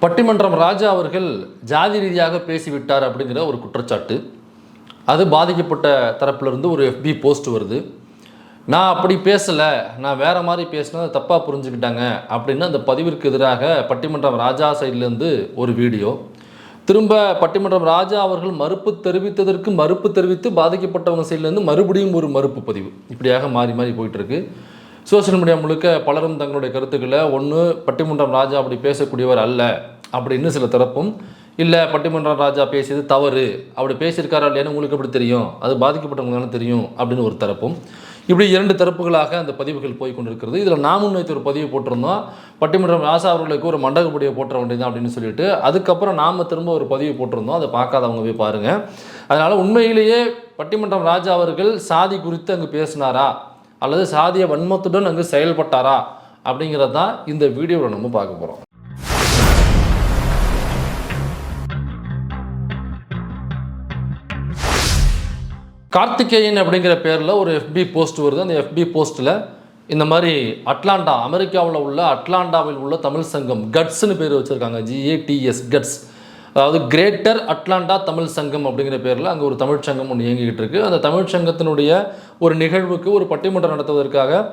பட்டிமன்றம் ராஜா அவர்கள் ஜாதி ரீதியாக பேசிவிட்டார் அப்படிங்கிற ஒரு குற்றச்சாட்டு. அது பாதிக்கப்பட்ட தரப்பிலிருந்து ஒரு FB போஸ்ட் வருது. நான் அப்படி பேசலை, நான் வேறு மாதிரி பேசினா தப்பாக புரிஞ்சுக்கிட்டாங்க அப்படின்னு அந்த பதிவிற்கு எதிராக பட்டிமன்றம் ராஜா சைட்லேருந்து ஒரு வீடியோ. திரும்ப பட்டிமன்றம் ராஜா அவர்கள் மறுப்பு தெரிவித்ததற்கு மறுப்பு தெரிவித்து பாதிக்கப்பட்டவங்க சைட்லேருந்து மறுபடியும் ஒரு மறுப்பு பதிவு. இப்படியாக மாறி மாறி போயிட்டுருக்கு. சோசியல் மீடியா முழுக்க பலரும் தங்களுடைய கருத்துக்களை ஒன்று பட்டிமன்றம் ராஜா அப்படி பேசக்கூடியவர் அல்ல அப்படின்னு சில தரப்பும், இல்லை பட்டிமன்றம் ராஜா பேசியது தவறு, அப்படி பேசியிருக்காரா இல்லையான்னு உங்களுக்கு எப்படி தெரியும், அது பாதிக்கப்பட்டவங்க தானே தெரியும் அப்படின்னு ஒரு தரப்பும். இப்படி இரண்டு தரப்புகளாக அந்த பதிவுகள் போய் கொண்டிருக்கிறது. இதில் நான் முன்வைத்து ஒரு பதிவு போட்டிருந்தோம், பட்டிமன்றம் ராஜா அவர்களுக்கு ஒரு மண்டகப்படியை போட்டுற வேண்டியதான் அப்படின்னு சொல்லிட்டு. அதுக்கப்புறம் நாம் திரும்ப ஒரு பதிவு போட்டிருந்தோம், அதை பார்க்காதவங்க போய் பாருங்கள். அதனால் உண்மையிலேயே பட்டிமன்றம் ராஜா அவர்கள் சாதி குறித்து அங்கு பேசினாரா அல்லது சாதிய வன்மத்துடன் அங்கு செயல்பட்டாரா அப்படிங்கிறது தான் இந்த வீடியோவில் நம்ம பார்க்க போகிறோம். கார்த்திகேயன் அப்படிங்கிற பேரில் ஒரு FB போஸ்ட் வருது. அந்த FB போஸ்ட்டில் இந்த மாதிரி அட்லாண்டா, அமெரிக்காவில் உள்ள அட்லாண்டாவில் உள்ள தமிழ் சங்கம், கட்ஸ்னு பேர் வச்சுருக்காங்க, GATS, கட்ஸ், அதாவது கிரேட்டர் அட்லாண்டா தமிழ் சங்கம் அப்படிங்கிற பேரில் அங்கே ஒரு தமிழ் சங்கம் ஒன்று இயங்கிக்கிட்டு இருக்குது. அந்த தமிழ் சங்கத்தினுடைய ஒரு நிகழ்வுக்கு ஒரு பட்டிமன்றம் நடத்துவதற்காக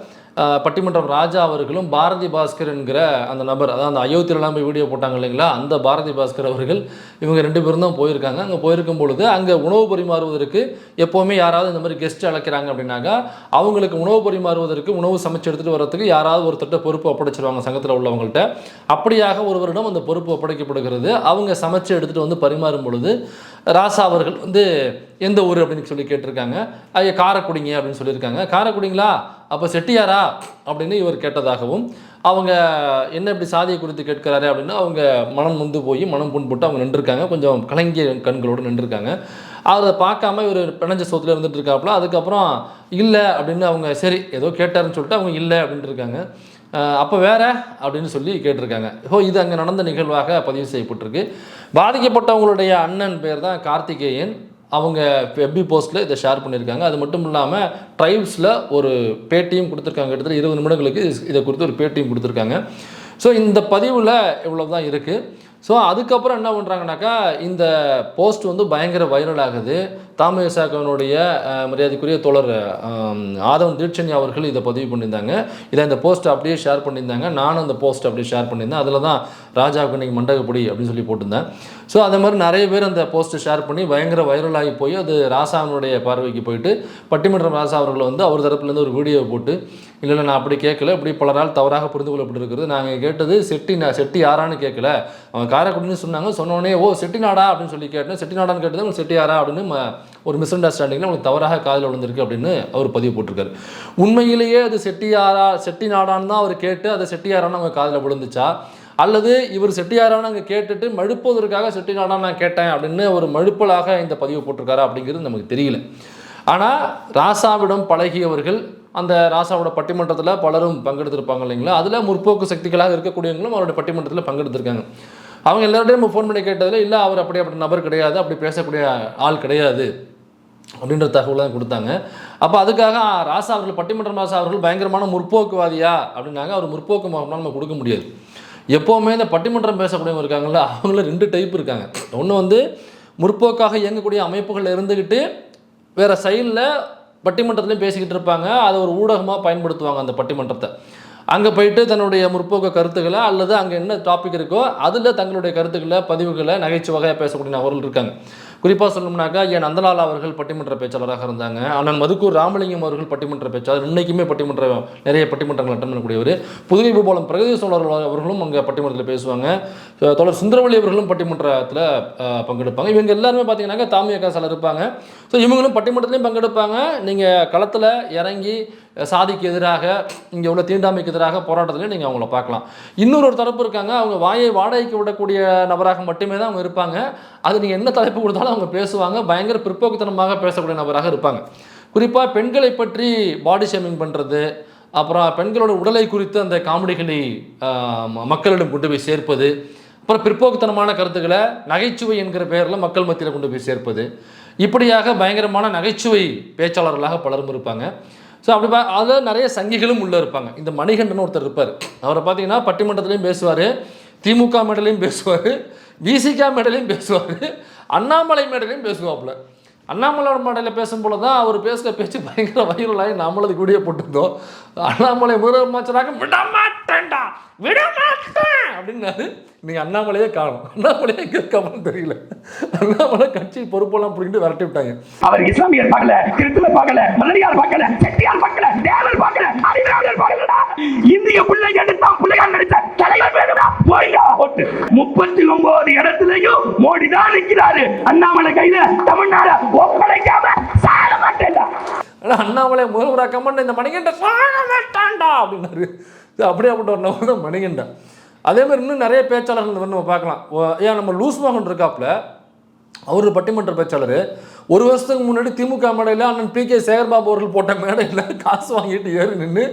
பட்டிமன்றம் ராஜா அவர்களும் பாரதி பாஸ்கர் என்கிற அந்த நபர், அதாவது அந்த அயோத்தியிலலாம் போய் வீடியோ போட்டாங்க இல்லைங்களா, அந்த பாரதி பாஸ்கர் அவர்கள், இவங்க 2 பேரும் தான் போயிருக்காங்க. அங்கே போயிருக்கும் பொழுது அங்கே உணவு பரிமாறுவதற்கு எப்போவுமே யாராவது இந்த மாதிரி கெஸ்ட் அழைக்கிறாங்க அப்படின்னாக்கா அவங்களுக்கு உணவு பரிமாறுவதற்கு, உணவு சமைச்சு எடுத்துகிட்டு வரதுக்கு யாராவது ஒருத்தட்ட பொறுப்பு ஒப்படைச்சிருவாங்க சங்கத்தில் உள்ளவங்கள்ட்ட. அப்படியாக ஒருவரிடம் அந்த பொறுப்பு ஒப்படைக்கப்படுகிறது. அவங்க சமைச்சு எடுத்துகிட்டு வந்து பரிமாறும் பொழுது ராசா அவர்கள் வந்து எந்த ஊர் அப்படின்னு சொல்லி கேட்டிருக்காங்க. ஐயா காரைக்குடிங்க அப்படின்னு சொல்லியிருக்காங்க. காரைக்குடிங்களா, அப்போ செட்டியாரா அப்படின்னு இவர் கேட்டதாகவும், அவங்க என்ன இப்படி சாதியை குறித்து கேட்கிறாரு அப்படின்னு அவங்க மனம் நொந்து போய் மனம் புண்பட்டு அவங்க நின்றுருக்காங்க. கொஞ்சம் கலங்கிய கண்களோடு நின்றுருக்காங்க. அதை பார்க்காம இவர் பிணைஞ்ச சோத்தில் இருந்துட்டு இருக்காப்புல. அதுக்கப்புறம் இல்லை அப்படின்னு அவங்க சரி ஏதோ கேட்டாருன்னு சொல்லிட்டு அவங்க இல்லை அப்படின்ட்டு இருக்காங்க. அப்போ வேற அப்படின்னு சொல்லி கேட்டிருக்காங்க. இது அங்கே நடந்த நிகழ்வாக பதிவு செய்யப்பட்டிருக்கு. பாதிக்கப்பட்டவங்களுடைய அண்ணன் பேர் தான் கார்த்திகேயன். அவங்க FB போஸ்ட்டில் இதை ஷேர் பண்ணியிருக்காங்க. அது மட்டும் இல்லாமல் ட்ரைப்ஸில் ஒரு பேட்டியும் கொடுத்துருக்காங்க. கிட்டத்தட்ட 20 நிமிடங்களுக்கு இதை குறித்து ஒரு பேட்டியும் கொடுத்துருக்காங்க. ஸோ இந்த பதிவில் இவ்வளோ தான் இருக்குது. ஸோ அதுக்கப்புறம் என்ன பண்ணுறாங்கனாக்கா, இந்த போஸ்ட் வந்து பயங்கர வைரல் ஆகுது. தாமேசாக்கனுடைய மரியாதைக்குரிய தோழர் ஆதவன் தீட்சணி அவர்கள் இதை பதிவு பண்ணியிருந்தாங்க. இதை இந்த போஸ்ட்டை அப்படியே ஷேர் பண்ணியிருந்தாங்க. நானும் அந்த போஸ்ட்டை அப்படியே ஷேர் பண்ணியிருந்தேன். அதில் தான் ராஜாவுக்கு இன்றைக்கி மண்டகப்படி அப்படின்னு சொல்லி போட்டிருந்தேன். ஸோ அதே மாதிரி நிறைய பேர் அந்த போஸ்ட்டை ஷேர் பண்ணி பயங்கர வைரலாகி போய் அது ராசாவினுடைய பார்வைக்கு போயிட்டு பட்டிமன்றம் ராசா அவர்கள் வந்து அவர் தரப்புலேருந்து ஒரு வீடியோ போட்டு, இல்லை நான் அப்படி கேட்கல, இப்படி பலரால் தவறாக புரிந்து கொள்ளப்பட்டிருக்கிறது, நாங்கள் கேட்டது செட்டி யாரான்னு கேட்கல, அவங்க காரைக்குடின்னு சொன்னாங்க, சொன்னோடனே ஓ செட்டிநாடா அப்படின்னு சொல்லி கேட்டேன், செட்டிநாடான்னு கேட்டது உங்களுக்கு செட்டியாரா அப்படின்னு ஒரு மிஸ் அண்டர்ஸ்டாண்டிங்கில் உங்களுக்கு தவறாக காதில் விழுந்திருக்கு அப்படின்னு அவர் பதிவு போட்டிருக்காரு. உண்மையிலேயே அது செட்டிநாடான்னு தான் அவர் கேட்டு அதை செட்டியாரான்னு அவங்க காதில் விழுந்துச்சா, அல்லது இவர் செட்டியாரான்னு அங்கே கேட்டுட்டு மழுப்புவதற்காக செட்டிநாடான்னு நான் கேட்டேன் அப்படின்னு ஒரு மழுப்பலாக இந்த பதிவு போட்டிருக்காரா அப்படிங்கிறது நமக்கு தெரியல. ஆனால் ராசாவிடம் பழகியவர்கள், அந்த ராசாவோட பட்டிமன்றத்தில் பலரும் பங்கெடுத்திருப்பாங்க இல்லைங்களா, அதில் முற்போக்கு சக்திகளாக இருக்கக்கூடியவங்களும் அவருடைய பட்டிமன்றத்தில் பங்கெடுத்திருக்காங்க. அவங்க எல்லார்டையும் ஃபோன் பண்ணி கேட்டதில் இல்லை அவர் அப்படி நபர் கிடையாது, அப்படி பேசக்கூடிய ஆள் கிடையாது அப்படின்ற தகவல் தான் கொடுத்தாங்க. அப்போ அதுக்காக ராசா அவர்கள், பட்டிமன்றம் ராசா அவர்கள் பயங்கரமான முற்போக்குவாதியா அப்படின்னாங்க. அவர் முற்போக்கு முகம்னா நம்ம கொடுக்க முடியாது. எப்போவுமே இந்த பட்டிமன்றம் பேசக்கூடியவங்க இருக்காங்கல்ல, அவங்கள 2 டைப் இருக்காங்க. ஒன்று வந்து முற்போக்காக இயங்கக்கூடிய அமைப்புகள் இருந்துக்கிட்டு வேறு சைடில் பட்டிமன்றத்துலேயும் பேசிக்கிட்டு இருப்பாங்க. அதை ஒரு ஊடகமாக பயன்படுத்துவாங்க அந்த பட்டிமன்றத்தை. அங்கே போயிட்டு தன்னுடைய முற்போக்கு கருத்துக்களை அல்லது அங்கே என்ன டாபிக் இருக்கோ அதில் தங்களுடைய கருத்துக்களை, பதிவுகளை நகைச்சுவையாக பேசக்கூடிய நபர்கள் இருக்காங்க. குறிப்பாக சொல்லணும்னாக்கா நந்தலால் அவர்கள் பட்டிமன்ற பேச்சாளராக இருந்தாங்க. அண்ணன் மதுக்கூர் ராமலிங்கம் அவர்கள் பட்டிமன்ற பேச்சாளர், இன்றைக்குமே நிறைய பட்டிமன்றங்கள் அட்டன் பண்ணக்கூடியவர். புதுகை பூபாலம் பிரகதீஷ் அவர்களும் அங்கே பட்டிமன்றத்தில் பேசுவாங்க. தோழர் சுந்தரவல்லி அவர்களும் பட்டிமன்றத்தில் பங்கெடுப்பாங்க. இவங்க எல்லாருமே பார்த்தீங்கன்னாக்கா தாமியக்காசால் இருப்பாங்க. ஸோ இவங்களும் பட்டிமன்றத்துலையும் பங்கெடுப்பாங்க. நீங்கள் களத்தில் இறங்கி சாதிக்கு எதிராக, இங்கே உள்ள தீண்டாமைக்கு எதிராக போராட்டத்துலேயும் நீங்கள் அவங்கள பார்க்கலாம். இன்னொரு தரப்பு இருக்காங்க, அவங்க வாயை வாடகைக்கு விடக்கூடிய நபராக மட்டுமே தான் அவங்க இருப்பாங்க. அது நீங்கள் என்ன தலைப்பு கொடுத்தாலும் அவங்க பேசுவாங்க. பயங்கர பிற்போக்குத்தனமாக பேசக்கூடிய நபராக இருப்பாங்க. குறிப்பாக பெண்களை பற்றி பாடி ஷேமிங் பண்ணுறது, அப்புறம் பெண்களோட உடலை குறித்து அந்த காமெடிகளை மக்களிடம் கொண்டு போய் சேர்ப்பது, அப்புறம் பிற்போக்குத்தனமான கருத்துக்களை நகைச்சுவை என்கிற பெயரில் மக்கள் மத்தியில் கொண்டு போய் சேர்ப்பது, இப்படியாக பயங்கரமான நகைச்சுவை பேச்சாளர்களாக பலரும் இருப்பாங்க. ஸோ அப்படி அதில் நிறைய சங்கிகளும் உள்ளே இருப்பாங்க. இந்த மணிகண்டன் ஒருத்தர் இருப்பார். அவரை பார்த்தீங்கன்னா பட்டிமன்றத்துலேயும் பேசுவார், திமுக மேடையிலையும் பேசுவார், விசிக மேடையிலையும் பேசுவார், அண்ணாமலை மேடையிலையும் பேசுவாப்புல. அண்ணாமலையோட மேடையில் பேசும்போது தான் அவர் பேசுகிற பேச்சு பயங்கர வைரலாகி நம்மளது கூடிய போட்டிருந்தோம். அண்ணாமலை முதலமைச்சராக விடமாட்டேன்டா விடமாட்டேன் அப்படின்னாரு. நீங்கள் அண்ணாமலையே காணும், அண்ணாமலையே கேட்காமனு தெரியல. அண்ணாமலை கட்சி பொறுப்பெல்லாம் புரிஞ்சு விரட்டி விட்டாங்க. அவர் இஸ்லாமியர் பார்க்கல, கிறிஸ்துவர் பார்க்கல, மலையாளர் பார்க்கல, செட்டியார் பார்க்கல, தேவர் பார்க்கல, அறிவியலாளர் பார்க்கலடா. இந்திய பிள்ளை எடுத்தா பிள்ளையார் நடித்த தலைவர் வேணும்டா போய்டா ஓட்டு. 39 இடத்துலயும் மோடி தான் நிற்கிறாரு. அண்ணாமலை கையில தமிழ்நாடு ஒப்படைக்காம சாட மாட்டேன்டா. அண்ணாமலை முதல்வராக்காம இந்த மணிகண்ட சாட மாட்டான்டா அப்படின்னாரு. அப்படியே அப்படி ஒரு நபர் தான் மணிகண்டா. அதே மாதிரி இன்னும் நிறைய பேச்சாளர்கள் வந்து நம்ம பார்க்கலாம். ஏன் நம்ம லூஸ் மோகன் இருக்காப்புல, அவர் பட்டிமன்ற பேச்சாளர். ஒரு வருஷத்துக்கு முன்னாடி திமுக மேடையில் அண்ணன் பி.கே. சேகர்பாபு அவர்கள் போட்ட மேடையில் காசு வாங்கிட்டு ஏறி நின்று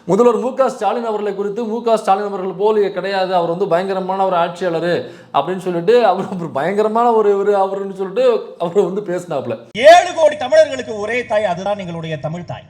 முதல்வர் மு.க. ஸ்டாலின் அவர்களை குறித்து மு.க. ஸ்டாலின் அவர்கள் போல் கிடையாது, அவர் வந்து பயங்கரமான ஒரு ஆட்சியாளர் அப்படின்னு சொல்லிட்டு அவர் பயங்கரமான ஒரு அவருன்னு சொல்லிட்டு அவர் வந்து பேசினாப்புல. 7 கோடி தமிழர்களுக்கு ஒரே தாய், அதுதான் எங்களுடைய தமிழ் தாய்.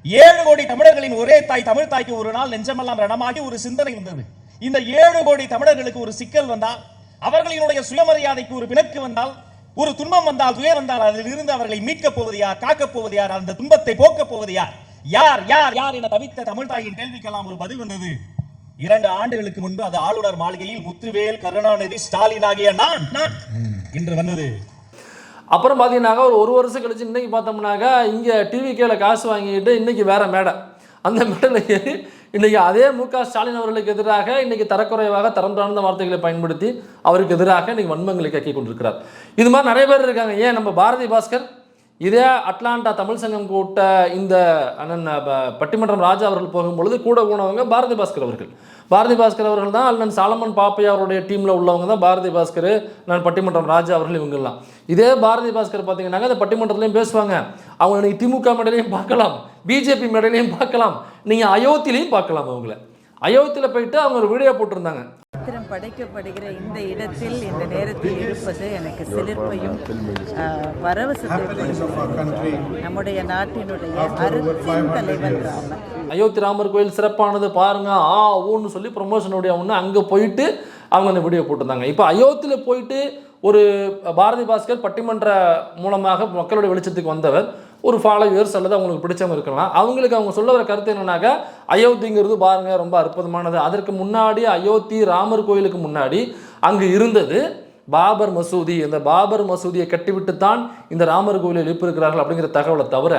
7 கோடி தமிழர்களின் ஒரே தாய் தமிழ் தாய்க்கு ஒரு நாள் நெஞ்சமெல்லாம் ரணமாகி ஒரு சிந்தனை இருந்தது. இந்த 7 கோடி தமிழர்களுக்கு ஒரு சிக்கல் வந்தால், அவர்களினுடைய சுயமரியாதைக்கு ஒரு பிணக்கு வந்தால், ஒரு துன்பம் வந்தால், துயர் வந்தால், அதில் இருந்து அவர்களை மீட்கப் போவது யார், காக்கப் போவது யார், அந்த துன்பத்தை போக்கப் போவது யார், யார் யார் யார் என தவித்த தமிழ் தாயின் கேள்விக்கெல்லாம் ஒரு பதில் வந்தது 2 ஆண்டுகளுக்கு முன்பு. அது ஆளுநர் மாளிகையில் முத்துவேல் கருணாநிதி ஸ்டாலின் ஆகிய நான் என்று வந்தது. அப்புறம் பார்த்தீங்கன்னாக்கா ஒரு வருஷம் கழிச்சு இன்னைக்கு பார்த்தோம்னாக்கா இங்கே டிவிகேல காசு வாங்கிட்டு இன்னைக்கு வேற மேடை, அந்த மேடையில் ஏறி இன்னைக்கு அதே மு.க. ஸ்டாலின் அவர்களுக்கு எதிராக இன்னைக்கு தரக்குறைவாக தரம் தாழ்ந்த வார்த்தைகளை பயன்படுத்தி அவருக்கு எதிராக இன்னைக்கு வன்மங்களை கக்கி கொண்டிருக்கிறார். இது மாதிரி நிறைய பேர் இருக்காங்க. ஏன் நம்ம பாரதி பாஸ்கர் இதே அட்லாண்டா தமிழ் சங்கம் கூட்ட இந்த அண்ணன் பட்டிமன்றம் ராஜா அவர்கள் போகும்பொழுது கூட போனவங்க பாரதி பாஸ்கர் அவர்கள். பாரதி பாஸ்கர் அவர்கள் தான் அண்ணன் சாலமன் பாப்பையா அவருடைய டீமில் உள்ளவங்க தான் பாரதி பாஸ்கர், நான் பட்டிமன்றம் ராஜா அவர்கள், இவங்கெல்லாம். இதே பாரதி பாஸ்கர் பார்த்தீங்கன்னாங்க அந்த பட்டிமன்றத்துலையும் பேசுவாங்க. அவங்க நீங்கள் திமுக மேடையிலையும் பார்க்கலாம், பிஜேபி மேடையிலையும் பார்க்கலாம், நீங்கள் அயோத்திலையும் பார்க்கலாம். அவங்கள அயோத்தியில் போயிட்டு அவங்க ஒரு வீடியோ போட்டிருந்தாங்க. சித்திரம் படைக்கப்படுகிற இந்த இடத்தில் இந்த நேரத்தில் இருப்பது எனக்கு சிலிர்ப்பையும் பரவசத்தையும் நம்முடைய நாட்டினுடைய அரசின் தலைவர் ராமர். அயோத்தி ராமர் கோயில் சிறப்பானது பாருங்க ஊன்னு சொல்லி ப்ரொமோஷனுடைய ஒன்று அங்கே போயிட்டு அவங்க அந்த வீடியோ போட்டிருந்தாங்க. இப்போ அயோத்தியில் போயிட்டு ஒரு பாரதி பாஸ்கர் பட்டிமன்ற மூலமாக மக்களுடைய வெளிச்சத்துக்கு வந்தவர், ஒரு ஃபாலோவர்ஸ் அல்லது அவங்களுக்கு பிடிச்சவங்க இருக்கலாம். அவங்களுக்கு அவங்க சொல்ல வர கருத்து என்னன்னாக்கா அயோத்திங்கிறது பாருங்கள் ரொம்ப அற்புதமானது. அதற்கு முன்னாடி அயோத்தி ராமர் கோயிலுக்கு முன்னாடி அங்கு இருந்தது பாபர் மசூதி. இந்த பாபர் மசூதியை கட்டிவிட்டு தான் இந்த ராமர் கோயிலை எழுப்பியிருக்கிறார்கள் அப்படிங்கிற தகவலை தவிர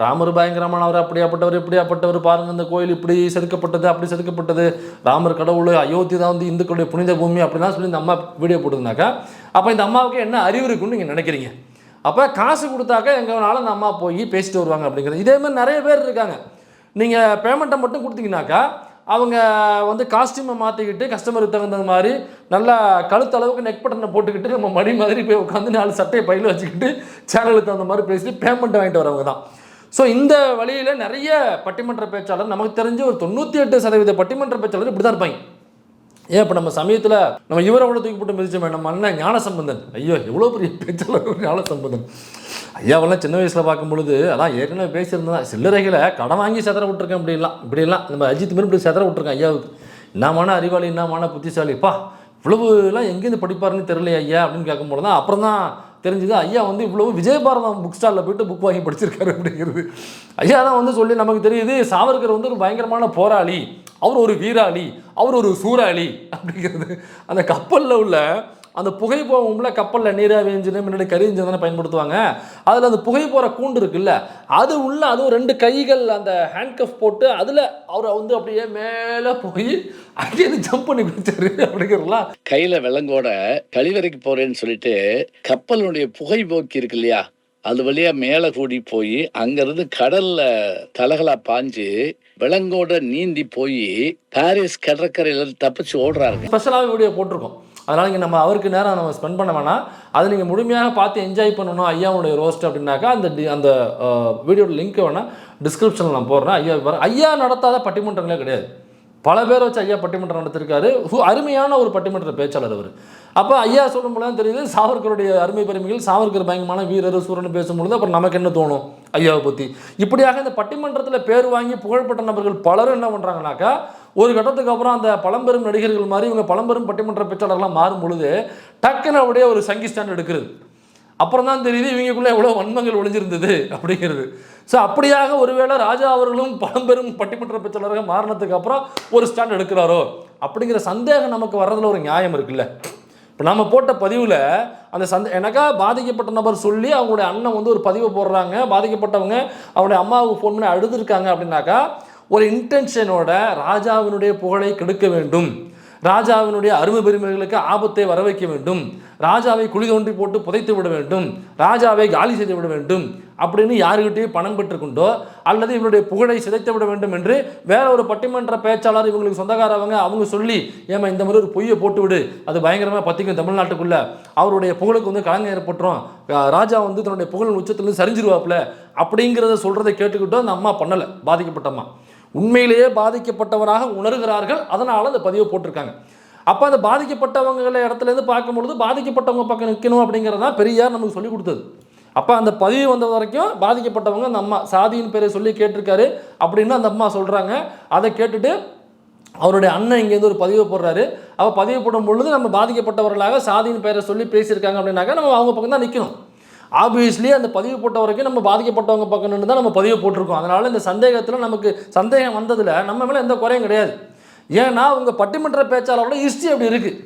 ராமர் பயங்கரமானவர், அப்படியாப்பட்டவர், இப்படியாப்பட்டவர், பாருங்க இந்த கோயில் இப்படி செதுக்கப்பட்டது, அப்படி செதுக்கப்பட்டது, ராமர் கடவுள், அயோத்தி தான் வந்து இந்துக்களுடைய புனித பூமி அப்படிலாம் சொல்லி இந்த அம்மா வீடியோ போட்டுருந்தாக்கா அப்போ இந்த அம்மாவுக்கு என்ன அறிவு இருக்குன்னு நீங்கள் நினைக்கிறீங்க? அப்போ காசு கொடுத்தாக்கா எங்கே வேணாலும் அந்த அம்மா போய் பேசிட்டு வருவாங்க அப்படிங்கிறது. இதே மாதிரி நிறைய பேர் இருக்காங்க. நீங்கள் பேமெண்ட்டை மட்டும் கொடுத்தீங்கன்னாக்கா அவங்க வந்து காஸ்டியூமை மாற்றிக்கிட்டு கஸ்டமருக்கு தகுந்த மாதிரி நல்லா கழுத்தளவுக்கு நெக் பட்டனை போட்டுக்கிட்டு நம்ம மணி மாதிரி போய் உட்காந்து 4 சட்டையை பையில் வச்சுக்கிட்டு சேனலுக்கு தகுந்த மாதிரி பேசி பேமெண்ட்டை வாங்கிட்டு வரவங்க தான். ஸோ இந்த வழியில் நிறைய பட்டிமன்ற பேச்சாளர் நமக்கு தெரிஞ்சு ஒரு 98% பட்டிமன்ற பேச்சாளர் இப்படி தான் இருப்பாங்க. ஏன் இப்போ நம்ம சமயத்தில் நம்ம இவரை அவ்வளோ தூக்கி போட்டு மிதிச்சோமே, நம்ம அண்ணன் ஞானசம்பந்தன், ஐயோ எவ்வளோ பெரிய பேச்சாளர் ஞானசம்பந்தன் ஐயாவெல்லாம் சின்ன வயசில் பார்க்கும் பொழுது அதான் ஏற்கனவே பேசியிருந்தா சில்லறைகளை கடன் வாங்கி செதற விட்டுருக்கேன். இப்படிலாம் நம்ம அஜித் மாரி இப்படி செதற விட்டுருக்கேன். ஐயாவுக்கு என்னமான அறிவாளி, என்னமான புத்திசாலிப்பா, இவ்வளவுலாம் எங்கேருந்து படிப்பாருன்னு தெரியல ஐயா அப்படின்னு கேட்கும்போது தான் அப்புறம் தான் தெரிஞ்சுது ஐயா வந்து இவ்வளவு விஜயபாரதம் புக் ஸ்டாலில் போயிட்டு புக் வாங்கி படிச்சிருக்காரு அப்படிங்கிறது. ஐயா தான் வந்து சொல்லி நமக்கு தெரியுது சாவர்கர் வந்து ஒரு பயங்கரமான போராளி, அவர் ஒரு வீராளி, அவர் ஒரு சூறாளி அப்படிங்கிறது. அந்த கப்பலில் உள்ள அந்த புகை போகும்ல, கப்பலில் நீராவி இன்ஜின் முன்னாடி கரி இன்ஜின் தானே பயன்படுத்துவாங்க. அதில் அந்த புகை போகிற கூண்டு இருக்குல்ல, அது உள்ள அதுவும் 2 கைகள் அந்த ஹேண்ட் கஃப் போட்டு அதில் அவரை வந்து அப்படியே மேலே போய் அங்கேயிருந்து ஜம்ப் பண்ணி குடிச்சாரு அப்படிங்கிறலாம். கையில் விலங்கோட கழிவறைக்கு போகிறேன்னு சொல்லிட்டு கப்பலுடைய புகை போக்கி இருக்கு இல்லையா, அது வழியா மேலே கூடி போய் அங்கேருந்து கடலில் தலகலா பாஞ்சு விலங்கோட நீந்தி போய் பாரிஸ் கடற்கரையில் தப்பிச்சு ஓடுறாரு. ஸ்பெஷலாக வீடியோ போட்டிருக்கோம். அதனால் இங்கே நம்ம அவருக்கு நேரம் நம்ம ஸ்பெண்ட் பண்ண வேணாம். அதை நீங்கள் முழுமையாக பார்த்து என்ஜாய் பண்ணணும் ஐயாவுடைய ரோஸ்ட் அப்படின்னாக்கா அந்த வீடியோட லிங்க் வேணால் டிஸ்கிரிப்ஷனில் நான் போடுறேன். ஐயா நடத்தாத பட்டிமன்றங்களே கிடையாது. பல பேர் வச்சு ஐயா பட்டிமன்றம் நடத்திருக்காரு. அருமையான ஒரு பட்டிமன்ற பேச்சாளர் அவர். அப்போ ஐயா சொல்லும்போது தான் தெரியுது சாவர்கருடைய அருமை பெருமைகள், சாவர்கர் பயங்கரமான வீரர் சூரன் பேசும்பொழுது அப்புறம் நமக்கு என்ன தோணும் ஐயாவை பற்றி. இப்படியாக இந்த பட்டிமன்றத்தில் பேர் வாங்கி புகழ்பெற்ற நபர்கள் பலரும் என்ன பண்ணுறாங்கனாக்கா ஒரு கட்டத்துக்கு அப்புறம் அந்த பழம்பெரும் நடிகர்கள் மாதிரி இவங்க பழம்பெரும் பட்டிமன்ற பேச்சாளர்கள்லாம் மாறும் பொழுது டக்குன்னு அப்படியே ஒரு சங்கி ஸ்டாண்ட் எடுக்கிறது. அப்புறம் தான் தெரியுது இவங்களுக்குள்ள எவ்வளோ வன்மங்கள் ஒளிஞ்சிருந்தது அப்படிங்கிறது. ஸோ அப்படியாக ஒருவேளை ராஜா அவர்களும் பழம்பெரும் பட்டிமன்ற பேச்சாளராக மாறினதுக்கு அப்புறம் ஒரு ஸ்டாண்ட் எடுக்கிறாரோ அப்படிங்கிற சந்தேகம் நமக்கு வர்றதுல ஒரு நியாயம் இருக்குல்ல. இப்போ நம்ம போட்ட பதிவில் அந்த எனக்கா பாதிக்கப்பட்ட நபர் சொல்லி அவங்களுடைய அண்ணன் வந்து ஒரு பதிவை போடுறாங்க, பாதிக்கப்பட்டவங்க அவங்களுடைய அம்மாவுக்கு ஃபோன் பண்ணி அழுதுருக்காங்க அப்படின்னாக்கா ஒரு இன்டென்ஷனோட ராஜாவினுடைய புகழை கெடுக்க வேண்டும், ராஜாவினுடைய அருமை பெருமைகளுக்கு ஆபத்தை வர வைக்க வேண்டும், ராஜாவை குழி தோண்டி போட்டு புதைத்து விட வேண்டும், ராஜாவை காலி செய்து விட வேண்டும் அப்படின்னு யாருக்கிட்டேயும் பணம் பெற்றுக்கொண்டோ அல்லது இவருடைய புகழை சிதைத்து விட வேண்டும் என்று வேற ஒரு பட்டிமன்ற பேச்சாளர் இவங்களுக்கு சொந்தக்காரவங்க அவங்க சொல்லி ஏமா இந்த மாதிரி ஒரு பொய்யை போட்டு விடு, அது பயங்கரமாக பற்றிக்கும் தமிழ்நாட்டுக்குள்ள, அவருடைய புகழுக்கு வந்து கலங்க ஏற்பட்டுரும், ராஜா வந்து தன்னுடைய புகழ் உச்சத்துலேருந்து சரிஞ்சிருவாப்புல அப்படிங்கிறத சொல்கிறத கேட்டுக்கிட்டோ அந்த அம்மா பண்ணலை. பாதிக்கப்பட்ட அம்மா உண்மையிலேயே பாதிக்கப்பட்டவராக உணர்கிறார்கள், அதனால அந்த பதிவை போட்டிருக்காங்க. அப்போ அந்த பாதிக்கப்பட்டவங்கள இடத்துலேருந்து பார்க்கும்பொழுது பாதிக்கப்பட்டவங்க பக்கம் நிற்கணும் அப்படிங்கிறதா பெரியார் நமக்கு சொல்லி கொடுத்தது. அப்போ அந்த பதிவு வந்த வரைக்கும் பாதிக்கப்பட்டவங்க அந்த அம்மா சாதியின் பேரை சொல்லி கேட்டிருக்காரு அப்படின்னு அந்த அம்மா சொல்கிறாங்க. அதை கேட்டுட்டு அவருடைய அண்ணன் இங்கேருந்து ஒரு பதிவு போடுறாரு. அப்போ பதிவு போடும் பொழுது நம்ம பாதிக்கப்பட்டவர்களாக சாதியின் பேரை சொல்லி பேசியிருக்காங்க அப்படின்னாக்கா நம்ம அவங்க பக்கம் தான் நிற்கணும். ஆப்வியஸ்லி அந்த பதிவு போட்ட வரைக்கும் நம்ம பாதிக்கப்பட்டவங்க பக்கம்னு தான் நம்ம பதிவு போட்டிருக்கோம். அதனால் இந்த சந்தேகத்தில் நமக்கு சந்தேகம் வந்ததில் நம்ம மேலே எந்த குறையும் கிடையாது. ஏன்னா உங்கள் பட்டிமன்ற பேச்சாளரோட ஹிஸ்ட்ரி அப்படி இருக்குது.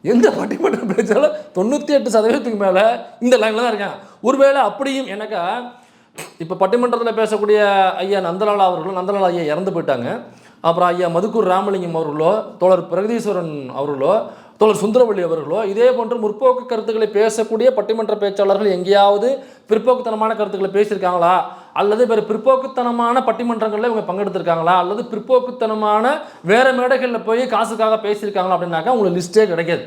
எந்த பட்டிமன்ற பேச்சாளர் 98% மேலே இந்த லைனில் தான் இருக்காங்க. ஒருவேளை அப்படியும் எனக்கா இப்போ பட்டிமன்றத்தில் பேசக்கூடிய ஐயா நந்தலால் ஐயா இறந்து போயிட்டாங்க. அப்புறம் ஐயா மதுக்கூர் ராமலிங்கம் அவர்களோ, தோழர் பிரகதீஸ்வரன் அவர்களோ, தோழர் சுந்தரவள்ளி அவர்களோ இதே போன்ற முற்போக்கு கருத்துக்களை பேசக்கூடிய பட்டிமன்ற பேச்சாளர்கள் எங்கேயாவது பிற்போக்குத்தனமான கருத்துக்களை பேசியிருக்காங்களா, அல்லது வேறு பிற்போக்குத்தனமான பட்டிமன்றங்களில் இவங்க பங்கெடுத்திருக்காங்களா, அல்லது பிற்போக்குத்தனமான வேறு மேடைகளில் போய் காசுக்காக பேசியிருக்காங்களா அப்படின்னாக்கா உங்களுக்கு லிஸ்ட்டே கிடைக்காது.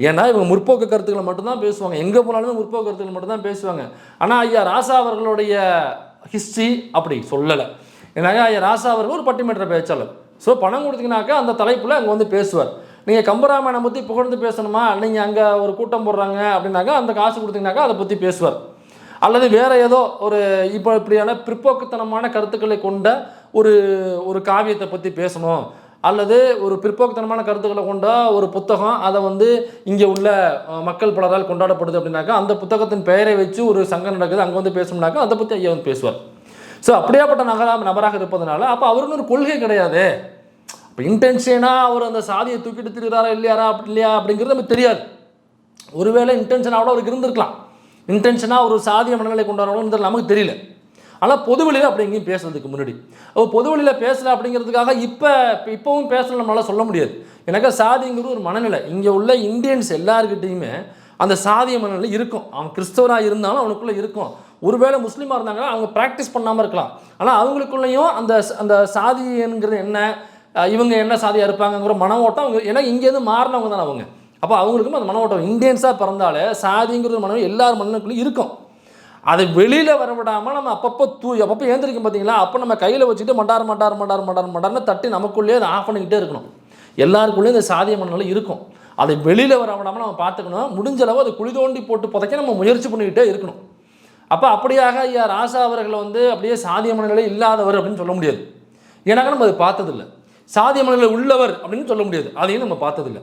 ஏன்னா இவங்க முற்போக்கு கருத்துக்களை மட்டும்தான் பேசுவாங்க, எங்கே போனாலுமே முற்போக்கு கருத்துக்கள் மட்டும்தான் பேசுவாங்க. ஆனால் ஐயா ராசா அவர்களுடைய ஹிஸ்ட்ரி அப்படி சொல்லலை. ஏன்னாக்கா ஐயா ராசா அவர்கள் ஒரு பட்டிமன்ற பேச்சாளர். ஸோ பணம் கொடுத்தீங்கன்னாக்கா அந்த தலைப்பில் அங்கே வந்து பேசுவார். நீங்கள் கம்பராமாயணை பற்றி புகழ்ந்து பேசணுமா, நீங்கள் அங்கே ஒரு கூட்டம் போடுறாங்க அப்படின்னாக்கா அந்த காசு கொடுத்தீங்கன்னாக்கா அதை பற்றி பேசுவார். அல்லது வேறு ஏதோ ஒரு இப்போ இப்படியான பிற்போக்குத்தனமான கருத்துக்களை கொண்ட ஒரு காவியத்தை பற்றி பேசணும், அல்லது ஒரு பிற்போக்குத்தனமான கருத்துக்களை கொண்ட ஒரு புத்தகம் அதை வந்து இங்கே உள்ள மக்கள் பலரால் கொண்டாடப்படுது அப்படின்னாக்கா அந்த புத்தகத்தின் பெயரை வச்சு ஒரு சங்கம் நடக்குது அங்கே வந்து பேசணும்னாக்கா அதை பற்றி ஐயா வந்து பேசுவார். ஸோ அப்படியாப்பட்ட நபராக இருப்பதனால அப்போ அவருன்னு ஒரு கொள்கை கிடையாது. இப்போ இன்டென்ஷனாக அவர் அந்த சாதியை தூக்கிட்டு திருறாரா இல்லையாரா இல்லையா அப்படிங்கிறது நமக்கு தெரியாது. ஒருவேளை இன்டென்ஷனாக அவருக்கு இருந்திருக்கலாம், இன்டென்ஷனாக ஒரு சாதிய மனநிலை கொண்டாடணும்ன்றது நமக்கு தெரியல. ஆனால் பொதுவெளியில் அப்படி எங்கேயும் பேசுறதுக்கு முன்னாடி பொதுவெளியில் பேசலை அப்படிங்கிறதுக்காக இப்போவும் பேசலை நம்மளால் சொல்ல முடியாது. எனக்கு சாதிங்கிறது ஒரு மனநிலை. இங்கே உள்ள இந்தியன்ஸ் எல்லாருக்கிட்டையுமே அந்த சாதிய மனநிலை இருக்கும். அவன் கிறிஸ்தவராக இருந்தாலும் அவனுக்குள்ளே இருக்கும். ஒருவேளை முஸ்லீமாக இருந்தாங்கன்னா அவங்க ப்ராக்டிஸ் பண்ணாமல் இருக்கலாம், ஆனால் அவங்களுக்குள்ளேயும் அந்த சாதிங்கிறது என்ன, இவங்க என்ன சாதியாக இருப்பாங்கங்கிற மன ஓட்டம் அவங்க, ஏன்னா இங்கேருந்து மாறினவங்க தானே அவங்க. அப்போ அவங்களுக்கும் அந்த மன ஓட்டம் இந்தியன்ஸாக பிறந்தாலே சாதிங்கிற மனம் எல்லார் மனனுக்குள்ளேயும் இருக்கும். அதை வெளியில் வரவிடாமல் நம்ம அப்பப்போ ஏந்திரிக்கும் பார்த்தீங்களா, அப்போ நம்ம கையில் வச்சுட்டு மட்டார்னு தட்டி நமக்குள்ளேயே அதை ஆஃப் பண்ணிக்கிட்டே இருக்கணும். எல்லாருக்குள்ளேயும் இந்த சாதிய மனநிலை இருக்கும். அதை வெளியில் வர விடாமல் நம்ம பார்த்துக்கணும். முடிஞ்ச அளவு அதை குழி தோண்டி போட்டு புதைக்க நம்ம முயற்சி பண்ணிக்கிட்டே இருக்கணும். அப்போ அப்படியாக ஐயா ராசா அவர்களை வந்து அப்படியே சாதிய மனநிலை இல்லாதவர் அப்படின்னு சொல்ல முடியாது. ஏன்னாக்க நம்ம அதை பார்த்ததில்லை. சாதிய மனநிலை உள்ளவர் அப்படின்னு சொல்ல முடியாது, அதையும் நம்ம பார்த்ததில்லை.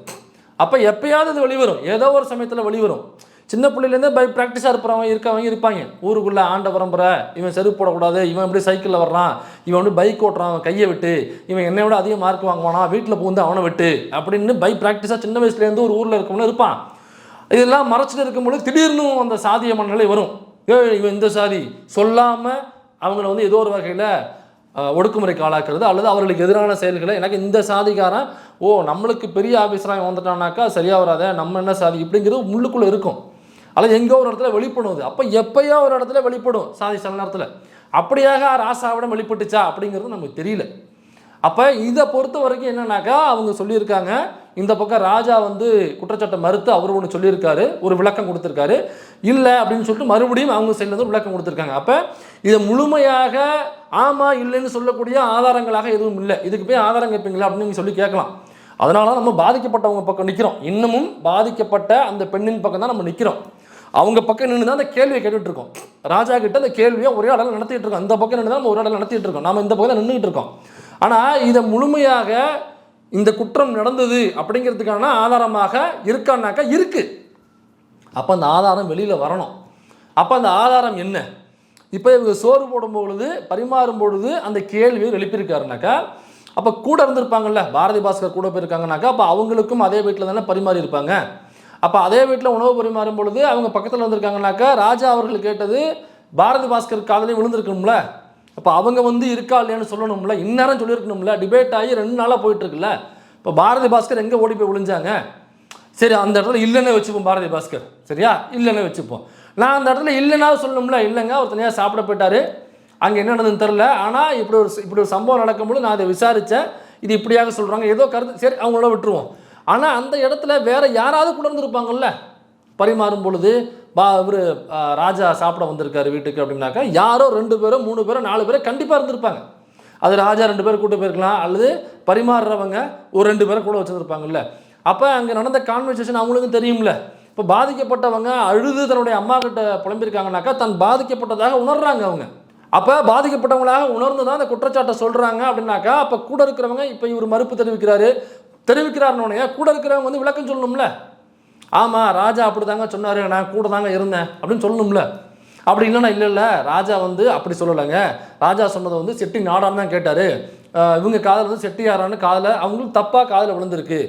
அப்போ எப்பயாவது அது வெளிவரும், ஏதோ ஒரு சமயத்தில் வெளிவரும். சின்ன பிள்ளையிலேருந்தே பை ப்ராக்டிஸாக இருப்பாங்க. ஊருக்குள்ளே ஆண்ட பரம்பரை, இவன் செருப்பு போடக்கூடாது, இவன் எப்படி சைக்கிளில் வர்றான், இவன் வந்து பைக் ஓட்டுறான், அவன் கையை விட்டு, இவன் என்னை விட அதிக மார்க் வாங்குவானா, வீட்டில் பூந்து அவனை விட்டு அப்படின்னு பை ப்ராக்டிஸாக சின்ன வயசுலேருந்து ஒரு ஊரில் இருக்கவனு இருப்பான். இதெல்லாம் மறைச்சிட்டு இருக்கும்போது திடீர்னு அந்த சாதிய மனநிலை வரும். இவன் இந்த சாதி சொல்லாமல் அவங்கள வந்து ஏதோ ஒரு வகையில் ஒடுக்குமுறைக்கு ஆளாக்குறது, அல்லது அவர்களுக்கு எதிரான செயல்களை, எனக்கு இந்த சாதிக்காரன் நம்மளுக்கு பெரிய ஆஃபீஸராக வந்துட்டானாக்கா சரியாக வராத, நம்ம என்ன சாதி இப்படிங்கிறது முள்ளுக்குள்ளே இருக்கும். அல்லது எங்கோ ஒரு இடத்துல வெளிப்படுவது. அப்போ எப்பயோ ஒரு இடத்துல வெளிப்படும் சாதி சில நேரத்தில். அப்படியாக ராசாவிடம் வெளிப்பட்டுச்சா அப்படிங்கிறது நமக்கு தெரியல. அப்போ இதை பொறுத்த வரைக்கும் என்னன்னாக்கா அவங்க சொல்லியிருக்காங்க, இந்த பக்கம் ராஜா வந்து குற்றச்சாட்டை மறுத்து அவர் ஒன்று சொல்லியிருக்காரு, ஒரு விளக்கம் கொடுத்துருக்காரு. இல்லை அப்படின்னு சொல்லிட்டு மறுபடியும் அவங்க சைட்லேருந்து ஒரு விளக்கம் கொடுத்துருக்காங்க. அப்போ இதை முழுமையாக ஆமாம் இல்லைன்னு சொல்லக்கூடிய ஆதாரங்களாக எதுவும் இல்லை. இதுக்கு போய் ஆதாரம் கேட்பீங்களா அப்படின்னு நீங்கள் சொல்லி கேட்கலாம். அதனால நம்ம பாதிக்கப்பட்டவங்க பக்கம் நிற்கிறோம். இன்னமும் பாதிக்கப்பட்ட அந்த பெண்ணின் பக்கம் தான் நம்ம நிற்கிறோம். அவங்க பக்கம் நின்று தான் அந்த கேள்வியை கேட்டுட்டு இருக்கோம். ராஜா கிட்ட அந்த கேள்வியை ஒரே இடத்துல நடத்திட்டு இருக்கோம். அந்த பக்கம் நின்று தான் நம்ம ஒரு இடத்துல நடத்திட்டு இருக்கோம். நம்ம இந்த பக்கம் தான் நின்றுட்டு இருக்கோம். ஆனால் இதை முழுமையாக இந்த குற்றம் நடந்தது அப்படிங்கிறதுக்கான ஆதாரமாக இருக்கான்னாக்கா இருக்குது. அப்போ அந்த ஆதாரம் வெளியில் வரணும். அப்போ அந்த ஆதாரம் என்ன? இப்போ இவங்க சோறு போடும் பொழுது பரிமாறும் பொழுது அந்த கேள்வியை எழுப்பியிருக்காருனாக்கா, அப்போ கூட இருந்திருப்பாங்கல்ல, பாரதி பாஸ்கர் கூட போயிருக்காங்கனாக்கா, அப்போ அவங்களுக்கும் அதே வீட்டில் தானே பரிமாறி இருப்பாங்க. அப்போ அதே வீட்டில் உணவு பரிமாறும் பொழுது அவங்க பக்கத்தில் வந்திருக்காங்கனாக்கா, ராஜா அவர்கள் கேட்டது பாரதி பாஸ்கர் காதலையும் விழுந்திருக்கணும்ல. அப்போ அவங்க வந்து இருக்கா இல்லையான்னு சொல்லணும்ல, இந்நேரம் சொல்லியிருக்கணும்ல. டிபேட் ஆகி 2 நாளாக போயிட்டுருக்குல்ல. இப்போ பாரதி பாஸ்கர் எங்கே ஓடி போய் விழுந்தாங்க? சரி, அந்த இடத்துல இல்லைன்னு வச்சுப்போம் பாரதி பாஸ்கர், சரியா? இல்லைன்னு வச்சுப்போம். நான் அந்த இடத்துல இல்லைன்னா சொல்லணும்ல, இல்லைங்க அவர் தனியாக சாப்பிட போயிட்டாரு, அங்கே என்ன நடந்ததுன்னு தெரில, ஆனால் இப்படி ஒரு சம்பவம் நடக்கும்போது நான் அதை விசாரித்தேன், இது இப்படியாக சொல்கிறாங்க, ஏதோ கருத்து, சரி அவங்கள விட்டுருவோம். ஆனால் அந்த இடத்துல வேற யாராவது கூட இருந்திருப்பாங்கல்ல, பரிமாறும் பொழுது இவர் ராஜா சாப்பிட வந்திருக்காரு வீட்டுக்கு அப்படின்னாக்கா, யாரோ 2 பேரோ 3 பேரோ 4 பேரோ கண்டிப்பாக இருந்திருப்பாங்க. அது ராஜா 2 பேர் கூட்டு போயிருக்கலாம், அல்லது பரிமாறுறவங்க ஒரு 2 பேரை கூட வச்சுருப்பாங்கல்ல. அப்போ அங்கே நடந்த கான்வர்சேஷன் அவங்களுக்கும் தெரியும்ல. இப்போ பாதிக்கப்பட்டவங்க அழுது தன்னுடைய அம்மா கிட்ட புலம்பியிருக்காங்கனாக்கா, தான் பாதிக்கப்பட்டதாக உணர்றாங்க அவங்க. அப்போ பாதிக்கப்பட்டவங்களாக உணர்ந்து தான் அந்த குற்றச்சாட்டை சொல்கிறாங்க அப்படின்னாக்கா, அப்போ கூட இருக்கிறவங்க, இப்போ இவர் மறுப்பு தெரிவிக்கிறாருன்னொடனே கூட இருக்கிறவங்க வந்து விளக்கம் சொல்லணும்ல. ஆமாம், ராஜா அப்படி தாங்க சொன்னார், நான் கூட தாங்க இருந்தேன் அப்படின்னு சொல்லணும்ல. அப்படி இல்லைன்னா இல்லை ராஜா வந்து அப்படி சொல்லலைங்க, ராஜா சொன்னதை வந்து செட்டி நாடான்னு தான் கேட்டார், இவங்க காதில் வந்து செட்டியாரான்னு காதில் அவங்களுக்கு தப்பாக காதில் விழுந்திருக்கு,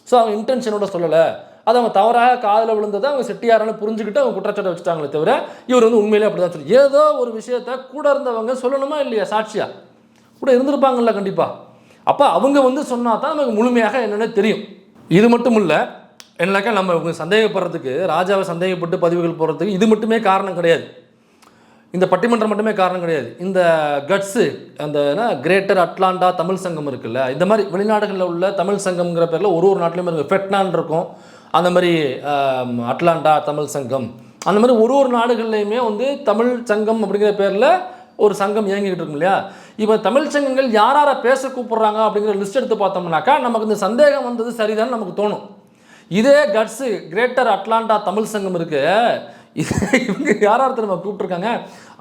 ஸோ அவங்க இன்டென்ஷனோட சொல்லலை, அது அவங்க தவறாக காதில் விழுந்ததை அவங்க செட்டியாரான்னு புரிஞ்சுக்கிட்டு அவங்க குற்றச்சாட்டை வச்சுட்டாங்களே தவிர இவர் வந்து உண்மையிலே அப்படி தான் சொல்லி, ஏதோ ஒரு விஷயத்த கூட இருந்தவங்க சொல்லணுமா இல்லையா? சாட்சியா கூட இருந்திருப்பாங்கல்ல கண்டிப்பாக. அப்போ அவங்க வந்து சொன்னால் தான் நமக்கு முழுமையாக என்னென்ன தெரியும். இது மட்டும் இல்லை, என்னக்கா நம்ம இவங்க சந்தேகப்படுறதுக்கு, ராஜாவை சந்தேகப்பட்டு பதிவுகள் போடுறதுக்கு இது மட்டுமே காரணம் கிடையாது, இந்த பட்டிமன்றம் மட்டுமே காரணம் கிடையாது. இந்த கட்ஸு, அந்த கிரேட்டர் அட்லாண்டா தமிழ் சங்கம் இருக்குல்ல, இந்த மாதிரி வெளிநாடுகளில் உள்ள தமிழ் சங்கம்ங்கிற பேரில் ஒரு நாட்டிலையும் இருக்குது. ஃபெட்னான் இருக்கும், அந்த மாதிரி அட்லாண்டா தமிழ் சங்கம், அந்த மாதிரி ஒரு நாடுகள்லையுமே வந்து தமிழ் சங்கம் அப்படிங்கிற பேரில் ஒரு சங்கம் இயங்கிக்கிட்டு இருக்கும் இல்லையா? இப்போ தமிழ் சங்கங்கள் யாரை பேச கூப்பிட்றாங்க அப்படிங்கிற லிஸ்ட் எடுத்து பார்த்தோம்னாக்கா நமக்கு இந்த சந்தேகம் வந்தது சரிதான் நமக்கு தோணும். இதே கட்ஸு கிரேட்டர் அட்லாண்டா தமிழ் சங்கம் இருக்கு, இவங்க யாராவது நம்ம கூப்பிட்ருக்காங்க,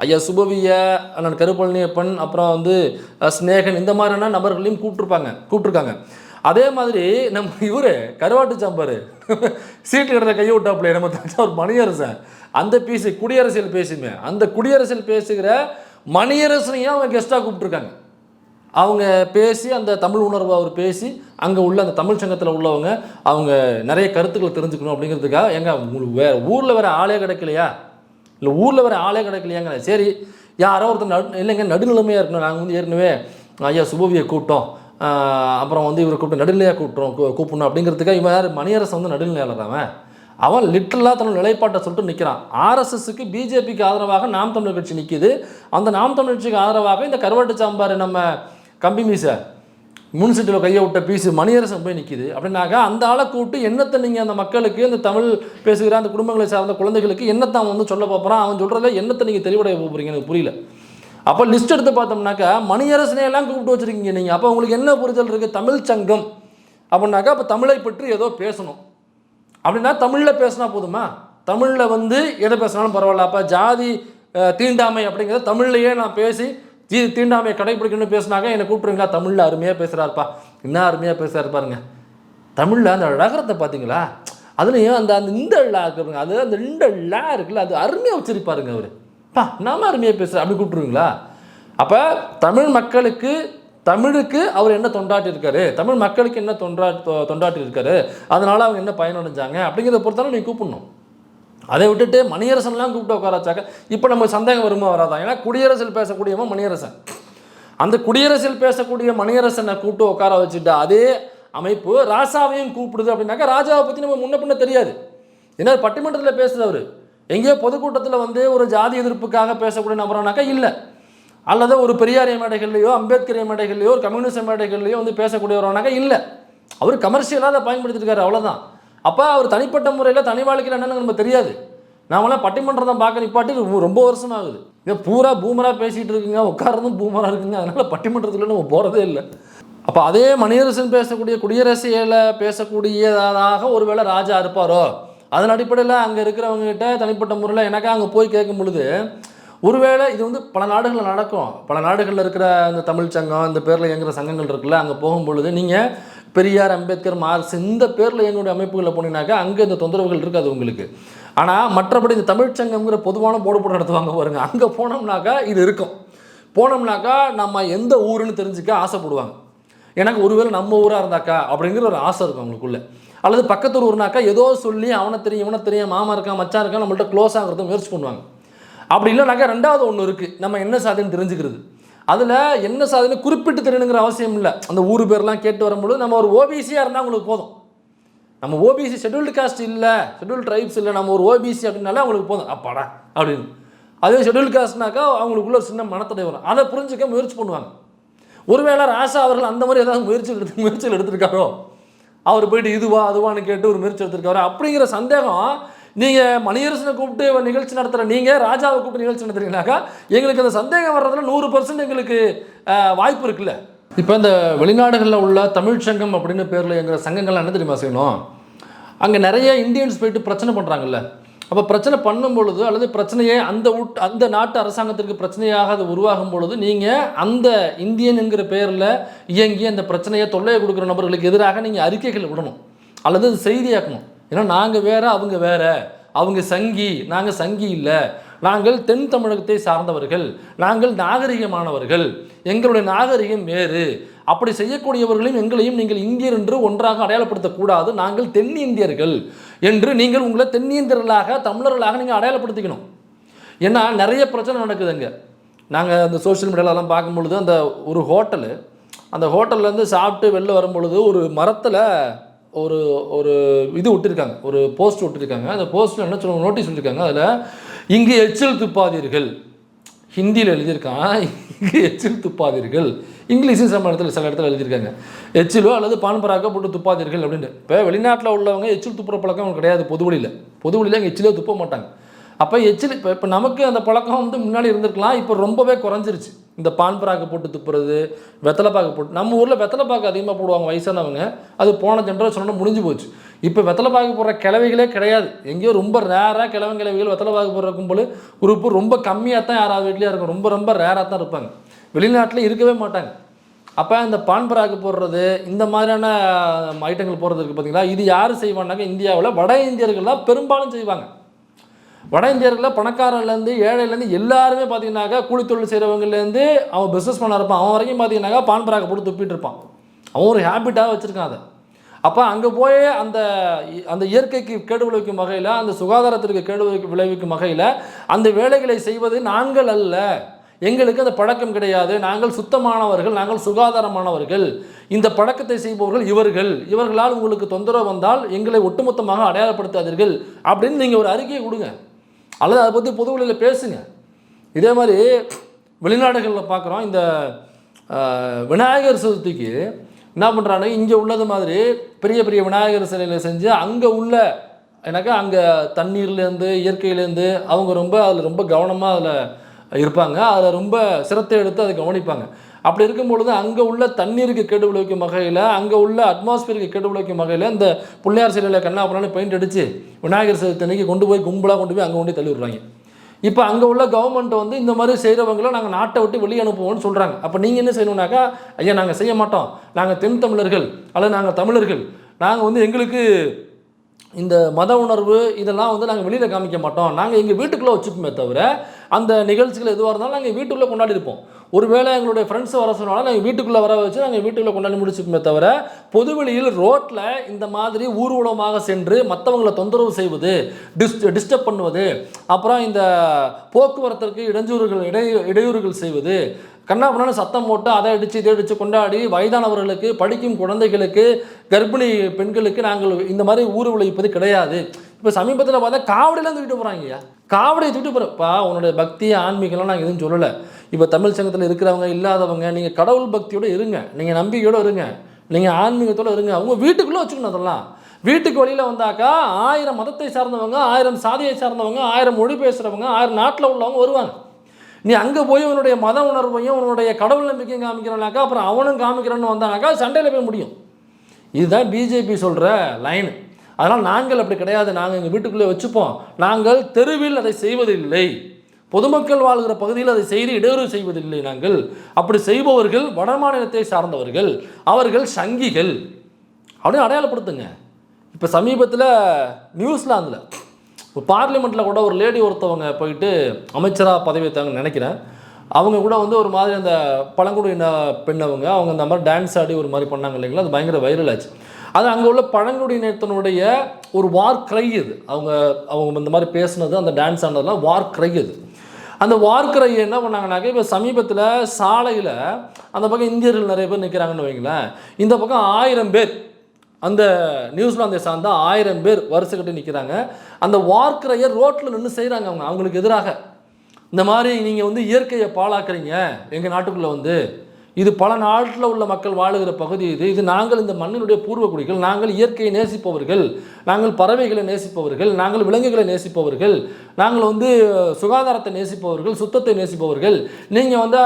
ஐயா சுபவிய, அண்ணன் கருப்பழனியப்பன், அப்புறம் வந்து ஸ்நேகன், இந்த மாதிரியான நபர்களையும் கூப்பிட்ருக்காங்க. அதே மாதிரி நம்ம இவர் கருவாட்டு சாம்பார் சீட்டு கிடந்த கையை விட்டாப்புல நம்ம தஞ்சாவூர் மணியரசன், அந்த பேசி குடியரசியல் பேசுமே, அந்த குடியரசியல் பேசுகிற மணியரசனையும் அவங்க கெஸ்ட்டாக கூப்பிட்ருக்காங்க. அவங்க பேசி அந்த தமிழ் உணர்வை அவர் பேசி அங்கே உள்ள அந்த தமிழ் சங்கத்தில் உள்ளவங்க அவங்க நிறைய கருத்துக்களை தெரிஞ்சுக்கணும் அப்படிங்கிறதுக்காக, எங்க உங்களுக்கு ஊரில் வேறு ஆளே கிடைக்கலையா, இல்லை ஊரில் வேறு ஆளே கிடைக்கலையாங்க, சரி யாரோ ஒருத்தர் இல்லைங்க நடுநிலைமையாக இருக்கணும், நாங்கள் வந்து ஏற்கனவே ஐயா சுபவியை கூப்பிட்டோம், அப்புறம் வந்து இவரை கூப்பிட்டு நடுநிலையாக கூப்பிடணும் அப்படிங்கிறதுக்காக இவன் யார் மணியரசன் வந்து நடுநிலையாளர், அவன் லிட்டரலாக தன்னோட நிலைப்பாட்டை சொல்லிட்டு நிற்கிறான். ஆர்எஸ்எஸ்க்கு பிஜேபிக்கு ஆதரவாக நாம் தமிழர் கட்சி நிற்கிது, அந்த நாம் தமிழர் கட்சிக்கு ஆதரவாக இந்த கருவாட்டு சாம்பார் நம்ம கம்பி மீசை முன்சிட்டியில் கையை விட்ட பீஸு மணியரசன் போய் நிற்கிது அப்படின்னாக்கா, அந்த ஆளை கூப்பிட்டு என்னத்தை நீங்கள் அந்த மக்களுக்கு, அந்த தமிழ் பேசுகிற அந்த குடும்பங்களை சார்ந்த குழந்தைகளுக்கு என்னத்தை அவன் வந்து சொல்ல போகிறான், அவன் சொல்கிறத என்னத்தை நீங்கள் தெளிவடைய போகிறீங்க, எனக்கு புரியல. அப்போ லிஸ்ட் எடுத்து பார்த்தோம்னாக்கா மணியரசனை எல்லாம் கூப்பிட்டு வச்சுருக்கீங்க நீங்கள். அப்போ உங்களுக்கு என்ன புரிதல் இருக்குது? தமிழ் சங்கம் அப்படின்னாக்கா அப்போ தமிழை பற்றி ஏதோ பேசணும் அப்படின்னா தமிழில் பேசினா போதுமா? தமிழில் வந்து எதை பேசினாலும் பரவாயில்ல. அப்போ ஜாதி தீண்டாமை அப்படிங்கிறத தமிழ்லையே நான் பேசி தீண்டாமையை கடைபிடிக்கணும்னு பேசினாங்க, என்னை கூப்பிட்றீங்களா? தமிழில் அருமையாக பேசுகிறாருப்பா, என்ன அருமையாக பேசுகிறாரு பாருங்க. தமிழில் அந்த ரகரத்தை பார்த்தீங்களா, அதுலேயும் அந்த அந்த இந்த ழா இருக்குங்க, அது அந்த இந்த ழா இருக்குல்ல, அது அருமையாக வச்சிருப்பாருங்க அவர், பா நாம அருமையாக பேசுகிறேன் அப்படி கூப்பிட்ருவீங்களா? அப்போ தமிழ் மக்களுக்கு, தமிழுக்கு அவர் என்ன தொண்டாட்டியிருக்காரு, தமிழ் மக்களுக்கு என்ன தொண்டாட்டியிருக்காரு, அதனால் அவங்க என்ன பயனடைஞ்சாங்க அப்படிங்கிறத பொறுத்தாலும் நீ கூப்பிடணும். அதை விட்டுட்டு மணியரசன்லாம் கூப்பிட்டு உட்காராச்சாக்க இப்போ நம்ம சந்தேகம் வருமா வராதான்? ஏன்னா குடியரசில் பேசக்கூடியவன் மணியரசன், அந்த குடியரசில் பேசக்கூடிய மணியரசனை கூப்பிட்டு உட்கார வச்சுட்டு அதே அமைப்பு ராசாவையும் கூப்பிடுது அப்படின்னாக்கா ராஜாவை பற்றி நம்ம முன்ன பின்ன தெரியாது. ஏன்னா பட்டிமன்றத்தில் பேசுகிறவர் எங்கேயோ பொதுக்கூட்டத்தில் வந்து ஒரு ஜாதி எதிர்ப்புக்காக பேசக்கூடிய நபரானாக்கா இல்லை, அல்லது ஒரு பெரியாரிய மேடைகள்லையோ அம்பேத்கரிய மேடைகள்லையோ ஒரு கம்யூனிஸ்ட் மேடைகள்லையோ வந்து பேசக்கூடியவரானாக்கா இல்லை, அவர் கமர்ஷியலாக அதை பயன்படுத்திருக்காரு, அவ்வளோதான். அப்போ அவர் தனிப்பட்ட முறையில் தனி வாழ்க்கையில் என்னன்னு நம்ம தெரியாது. நாமெல்லாம் பட்டிமன்றத்தை பார்க்க நிப்பாட்டி ரொம்ப வருஷம் ஆகுது, இங்கே பூரா பூமராக பேசிகிட்டு இருக்குங்க, உட்காரதும் பூமராக இருக்குங்க, அதனால் பட்டிமன்றத்தில் நம்ம போகிறதே இல்லை. அப்போ அதே மணியரசன் பேசக்கூடிய குடியரசியலை பேசக்கூடியதாக ஒருவேளை ராஜா இருப்பாரோ, அதன் அடிப்படையில் அங்கே இருக்கிறவங்ககிட்ட தனிப்பட்ட முறையில் எனக்கு அங்கே போய் கேட்கும் பொழுது ஒருவேளை இது வந்து பல நாடுகளில் நடக்கும், பல நாடுகளில் இருக்கிற இந்த தமிழ் சங்கம் இந்த பேரில் இயங்குகிற சங்கங்கள் இருக்குல்ல, அங்கே போகும் பொழுது நீங்கள் பெரியார், அம்பேத்கர், மார்க்ஸ் இந்த பேரில் எங்களுடைய அமைப்புகளில் போனீங்கன்னாக்கா அங்கே இந்த தொந்தரவுகள் இருக்காது உங்களுக்கு. ஆனால் மற்றபடி இந்த தமிழ்ச்சங்கம்ங்கிற பொதுவான போட்டு நடத்துவாங்க பாருங்க, அங்கே போனோம்னாக்கா இது இருக்கும். போனோம்னாக்கா நம்ம எந்த ஊருன்னு தெரிஞ்சுக்க ஆசைப்படுவாங்க. எனக்கு ஒருவேளை நம்ம ஊராக இருந்தாக்கா அப்படிங்கிற ஒரு ஆசை இருக்கும் அவங்களுக்குள்ள. அல்லது பக்கத்து ஊர்னாக்கா ஏதோ சொல்லி அவனை தெரியும் இவனை தெரியும் மாமா இருக்கான் மச்சான் இருக்கான் நம்மள்ட்ட க்ளோஸ் ஆகிறத முயற்சி பண்ணுவாங்க. அப்படி இல்லைனாக்கா ரெண்டாவது ஒன்று இருக்குது, நம்ம என்ன சாதின்னு தெரிஞ்சுக்கிறது. அதில் என்ன சாதின்னு குறிப்பிட்டு தெரியணுங்கிற அவசியம் இல்லை. அந்த ஊர் பேர்லாம் கேட்டு வரும்போது நம்ம ஒரு ஓபிசியாக இருந்தால் உங்களுக்கு போதும். நம்ம ஓபிசி ஷெட்யூல்டு காஸ்ட் இல்லை, ஷெட்யூல்டு ட்ரைப்ஸ் இல்லை, நம்ம ஒரு ஓபிசி அப்படின்னாலே அவங்களுக்கு போதும் அப்பாடா அப்படின்னு. அதே ஷெட்யூல்டு காஸ்ட்னாக்கா அவங்களுக்குள்ள ஒரு சின்ன மனத்தடை வரும், அதை புரிஞ்சுக்க முயற்சி பண்ணுவாங்க. ஒருவேளை ராசா அவர்கள் அந்த மாதிரி ஏதாவது முயற்சிகள் எடுத்திருக்காரோ, அவர் போயிட்டு இதுவா அதுவான்னு கேட்டு ஒரு முயற்சி எடுத்திருக்காரோ அப்படிங்கிற சந்தேகம். நீங்கள் மணியரசனை கூப்பிட்டு நிகழ்ச்சி நடத்துகிற நீங்கள் ராஜாவை கூப்பிட்டு நிகழ்ச்சி நடத்துறீங்கனாக்கா எங்களுக்கு அந்த சந்தேகம் வர்றதுல 100% எங்களுக்கு வாய்ப்பு இருக்குல்ல. இப்போ இந்த வெளிநாடுகளில் உள்ள தமிழ்ச்சங்கம் அப்படின்னு பேரில் எங்கள் சங்கங்கள்லாம் என்ன தெரியுமா செய்யணும், அங்கே நிறைய இந்தியன்ஸ் போயிட்டு பிரச்சனை பண்ணுறாங்கல்ல. அப்போ பிரச்சனை பண்ணும் பொழுது அல்லது பிரச்சனையே அந்த நாட்டு அரசாங்கத்திற்கு பிரச்சனையாக அது உருவாகும் பொழுது நீங்கள் அந்த இந்தியன் என்கிற பெயரில் இயங்கி அந்த பிரச்சனையை தொல்லையை கொடுக்குற நபர்களுக்கு எதிராக நீங்கள் அறிக்கைகள் விடணும் அல்லது அது செய்தியாக்கணும். ஏன்னா நாங்கள் வேற அவங்க வேற, அவங்க சங்கி நாங்கள் சங்கி இல்லை, நாங்கள் தென் தமிழகத்தை சார்ந்தவர்கள், நாங்கள் நாகரிகமானவர்கள், எங்களுடைய நாகரிகம் வேறு. அப்படி செய்யக்கூடியவர்களையும் எங்களையும் நீங்கள் இந்தியர் என்று ஒன்றாக அடையாளப்படுத்தக்கூடாது, நாங்கள் தென்னிந்தியர்கள் என்று நீங்கள் உங்களை தென்னிந்தியர்களாக தமிழர்களாக நீங்கள் அடையாளப்படுத்திக்கணும். ஏன்னா நிறைய பிரச்சனை நடக்குதுங்க. நாங்கள் அந்த சோஷியல் மீடியாலெலாம் பார்க்கும்பொழுது அந்த ஒரு ஹோட்டலு, அந்த ஹோட்டல்லேருந்து சாப்பிட்டு வெளில வரும்பொழுது ஒரு மரத்தில் ஒரு ஒரு இது விட்டுருக்காங்க, ஒரு போஸ்ட் விட்டுருக்காங்க. அந்த போஸ்ட்டில் என்ன சொல்லுவாங்க, நோட்டீஸ் விட்டுருக்காங்க. அதில் இங்கே எச்சில் துப்பாதீர்கள், ஹிந்தியில் எழுதியிருக்கான், இங்கே எச்சில் துப்பாதீர்கள். இங்கிலீஷும் சில இடத்துல எழுதியிருக்காங்க, எச்சிலோ அல்லது பான்பராக்கோ போட்டு துப்பாதீர்கள் அப்படின்னு. இப்போ வெளிநாட்டில் உள்ளவங்க எச்சில் துப்புற பழக்கம் கிடையாது. பொதுவெளியில் இங்கே எச்சிலே துப்ப மாட்டாங்க. அப்போ எச்சில் இப்போ நமக்கு அந்த பழக்கம் முன்னாடி இருந்திருக்கலாம், இப்போ ரொம்பவே குறைஞ்சிருச்சு. இந்த பான்பராக்கு போட்டு துப்புறது, வெத்தலைப்பாக்கு போட்டு, நம்ம ஊரில் வெத்தலைப்பாக்கு அதிகமாக போடுவாங்க வயசானவங்க, அது போன ஜென்ரேஷனோட முடிஞ்சு போச்சு. இப்போ வெத்தலைப்பாக்கு போடுற கிழவிகளே கிடையாது. எங்கேயோ ரொம்ப ரேராக கிழவிகள் வெத்தலைப்பாக்கு போடுற கும்பல் உறுப்பு ரொம்ப கம்மியாக தான் யாராவது வீட்லேயே இருக்கும், ரொம்ப ரேராக தான் இருப்பாங்க. வெளிநாட்டில் இருக்கவே மாட்டாங்க. அப்போ இந்த பான்பராக்கு போடுறது இந்த மாதிரியான ஐட்டங்கள் போடுறதுக்கு பார்த்தீங்களா, இது யார் செய்வாங்கன்னாக்க இந்தியாவில் வட இந்தியர்கள்லாம் பெரும்பாலும் செய்வாங்க. வட இந்தியர்களில் பணக்காரர்லேருந்து ஏழையிலேருந்து எல்லாருமே பார்த்தீங்கன்னாக்கா கூலி தொழில் செய்கிறவங்கலேருந்து அவன் பிஸ்னஸ் பண்ண இருப்பான், அவன் வரைக்கும் பார்த்தீங்கன்னாக்கா பான்பராக்கு போட்டு துப்பிட்டு இருப்பான். அவன் ஒரு ஹேபிட்டாக வச்சுருக்கான் அதை. அப்போ அங்கே போய் அந்த இயற்கைக்கு கேடு விளைவிக்கும் வகையில், அந்த சுகாதாரத்திற்கு கேடு விளைவிக்கும் வகையில் அந்த வேலைகளை செய்வது நாங்கள் அல்ல, எங்களுக்கு அந்த பழக்கம் கிடையாது, நாங்கள் சுத்தமானவர்கள், நாங்கள் சுகாதாரமானவர்கள், இந்த பழக்கத்தை செய்பவர்கள் இவர்களால் உங்களுக்கு தொந்தரவு வந்தால் எங்களை ஒட்டுமொத்தமாக அடையாளப்படுத்தாதீர்கள் அப்படின்னு நீங்கள் ஒரு அறிக்கையை கொடுங்க, அல்லது அதை பற்றி பொதுவெளியில் பேசுங்க. இதே மாதிரி வெளிநாடுகளில் பார்க்குறோம், இந்த விநாயகர் சதுர்த்திக்கு என்ன பண்ணுறாங்க, இங்கே உள்ளது மாதிரி பெரிய பெரிய விநாயகர் சிலைகளை செஞ்சு அங்கே உள்ள அங்கே தண்ணீர்லேருந்து இயற்கையிலேருந்து அவங்க அதில் ரொம்ப கவனமாக அதில் இருப்பாங்க, அதில் ரொம்ப சிரத்தை எடுத்து அதை கவனிப்பாங்க. அப்படி இருக்கும்பொழுது அங்கே உள்ள தண்ணீருக்கு கேடு விளைவிக்கும் வகையில், அங்கே உள்ள அட்மாஸ்பியருக்கு கேடு விளைவிக்கும் வகையில் இந்த பிள்ளையார் சிலையில் கண்ணா பண்ணாலும் பெயிண்ட் அடித்து விநாயகர் சதுர்த்தி கொண்டு போய் கும்பலாக கொண்டு போய் அங்கே கொண்டு தள்ளி விடுறாங்க. இப்போ அங்கே உள்ள கவர்மெண்ட் இந்த மாதிரி செய்கிறவங்கள நாங்கள் நாட்டை விட்டு வெளியே அனுப்புவோம்னு சொல்கிறாங்க. அப்போ நீங்கள் என்ன செய்யணும்னாக்கா, ஐயா நாங்கள் செய்ய மாட்டோம், நாங்கள் தென் தமிழர்கள் அல்லது நாங்கள் தமிழர்கள், நாங்கள் எங்களுக்கு இந்த மத உணர்வு இதெல்லாம் நாங்கள் வெளியில் காமிக்க மாட்டோம், நாங்கள் எங்கள் வீட்டுக்குள்ளே வச்சுப்போமே தவிர அந்த நிகழ்ச்சிகள் எதுவாக இருந்தாலும் நாங்கள் வீட்டுக்குள்ளே கொண்டாடி இருப்போம். ஒருவேளை எங்களுடைய ஃப்ரெண்ட்ஸ் வர சொன்னாலும் நாங்கள் வீட்டுக்குள்ளே வர வச்சு நாங்கள் வீட்டுக்குள்ளே கொண்டாடி முடிச்சுப்போமே தவிர பொதுவெளியில் ரோட்டில் இந்த மாதிரி ஊர்வலமாக சென்று மற்றவங்களை தொந்தரவு செய்வது, டிஸ்டர்ப் பண்ணுவது, அப்புறம் இந்த போக்குவரத்திற்கு இடையூறுகள் செய்வது, கண்ணாபுண்ணு சத்தம் போட்டு அதை அடித்து இதை அடித்து கொண்டாடி வயதானவர்களுக்கு, படிக்கும் குழந்தைகளுக்கு, கர்ப்பிணி பெண்களுக்கு நாங்கள் இந்த மாதிரி ஊர்வலிப்பது கிடையாது. இப்போ சமீபத்தில் பார்த்தா காவடியெல்லாம் தூக்கிட்டு போகிறாங்கய்யா, காவடியை தூக்கிட்டு போகிறப்பா உன்னுடைய பக்தி ஆன்மீகம்லாம் நாங்கள் எதுவும் சொல்லலை. இப்போ தமிழ் சங்கத்தில் இருக்கிறவங்க இல்லாதவங்க நீங்கள் கடவுள் பக்தியோடு இருங்க, நீங்கள் நம்பிக்கையோடு இருங்க, நீங்கள் ஆன்மீகத்தோடு இருங்க, அவங்க வீட்டுக்குள்ளே வச்சுக்கணும். அதெல்லாம் வீட்டுக்கு வெளியில் வந்தாக்கா 1000 மதத்தை சார்ந்தவங்க, 1000 சாதியை சார்ந்தவங்க, 1000 மொழி பேசுகிறவங்க, 1000 நாட்டில் உள்ளவங்க வருவாங்க. நீ அங்கே போய் உன்னுடைய மத உணர்வையும் உன்னுடைய கடவுள் நம்பிக்கையும் காமிக்கிறானாக்கா அப்புறம் அவனும் காமிக்கிறான்னு வந்தானாக்கா சண்டையில் போய் முடியும். இதுதான் பிஜேபி சொல்கிற லைன். அதனால் நாங்கள் அப்படி கிடையாது, நாங்கள் எங்கள் வீட்டுக்குள்ளே வச்சுப்போம், நாங்கள் தெருவில் அதை செய்வதில்லை, பொதுமக்கள் வாழ்கிற பகுதியில் அதை செய்து இடையூறு செய்வதில்லை. நாங்கள் அப்படி செய்பவர்கள் வட மாநிலத்தை சார்ந்தவர்கள், அவர்கள் சங்கிகள், அப்படின்னு அடையாளப்படுத்துங்க. இப்போ சமீபத்தில் நியூசிலாந்தில் ஒரு பார்லிமெண்ட்டில் கூட ஒரு லேடி ஒருத்தவங்க போயிட்டு அமைச்சராக பதவி வைத்தாங்கன்னு நினைக்கிறேன். அவங்க கூட வந்து ஒரு மாதிரி அந்த பழங்குடியின பெண் அவங்க இந்த மாதிரி டான்ஸ் ஆடி ஒரு மாதிரி பண்ணாங்க இல்லைங்களா, அது பயங்கர வைரல் ஆச்சு. அது அங்கே உள்ள பழங்குடியினத்தினுடைய ஒரு வார் கிரை இது. அவங்க இந்த மாதிரி பேசுனது, அந்த டான்ஸ் ஆனதெல்லாம் வார் கிரை அது. அந்த வார் கிரை என்ன பண்ணாங்கனாக்க, இப்போ சமீபத்தில் சாலையில் அந்த பக்கம் இந்தியர்கள் நிறைய பேர் நிற்கிறாங்கன்னு வைங்களேன், இந்த பக்கம் 1000 பேர், அந்த நியூசிலாந்தை சார்ந்த 1000 பேர் வரிசை கட்டி நிற்கிறாங்க. அந்த வார் கிரையை ரோட்டில் நின்று செய்கிறாங்க அவங்களுக்கு எதிராக. இந்த மாதிரி நீங்கள் வந்து இயற்கையை பாழாக்குறீங்க எங்கள் நாட்டுக்குள்ளே வந்து, இது பல நாட்டில் உள்ள மக்கள் வாழுகிற பகுதி இது நாங்கள் இந்த மண்ணினுடைய பூர்வக்குடிகள், நாங்கள் இயற்கையை நேசிப்பவர்கள், நாங்கள் பறவைகளை நேசிப்பவர்கள், நாங்கள் விலங்குகளை நேசிப்பவர்கள், நாங்கள் வந்து சுகாதாரத்தை நேசிப்பவர்கள், சுத்தத்தை நேசிப்பவர்கள். நீங்கள் வந்து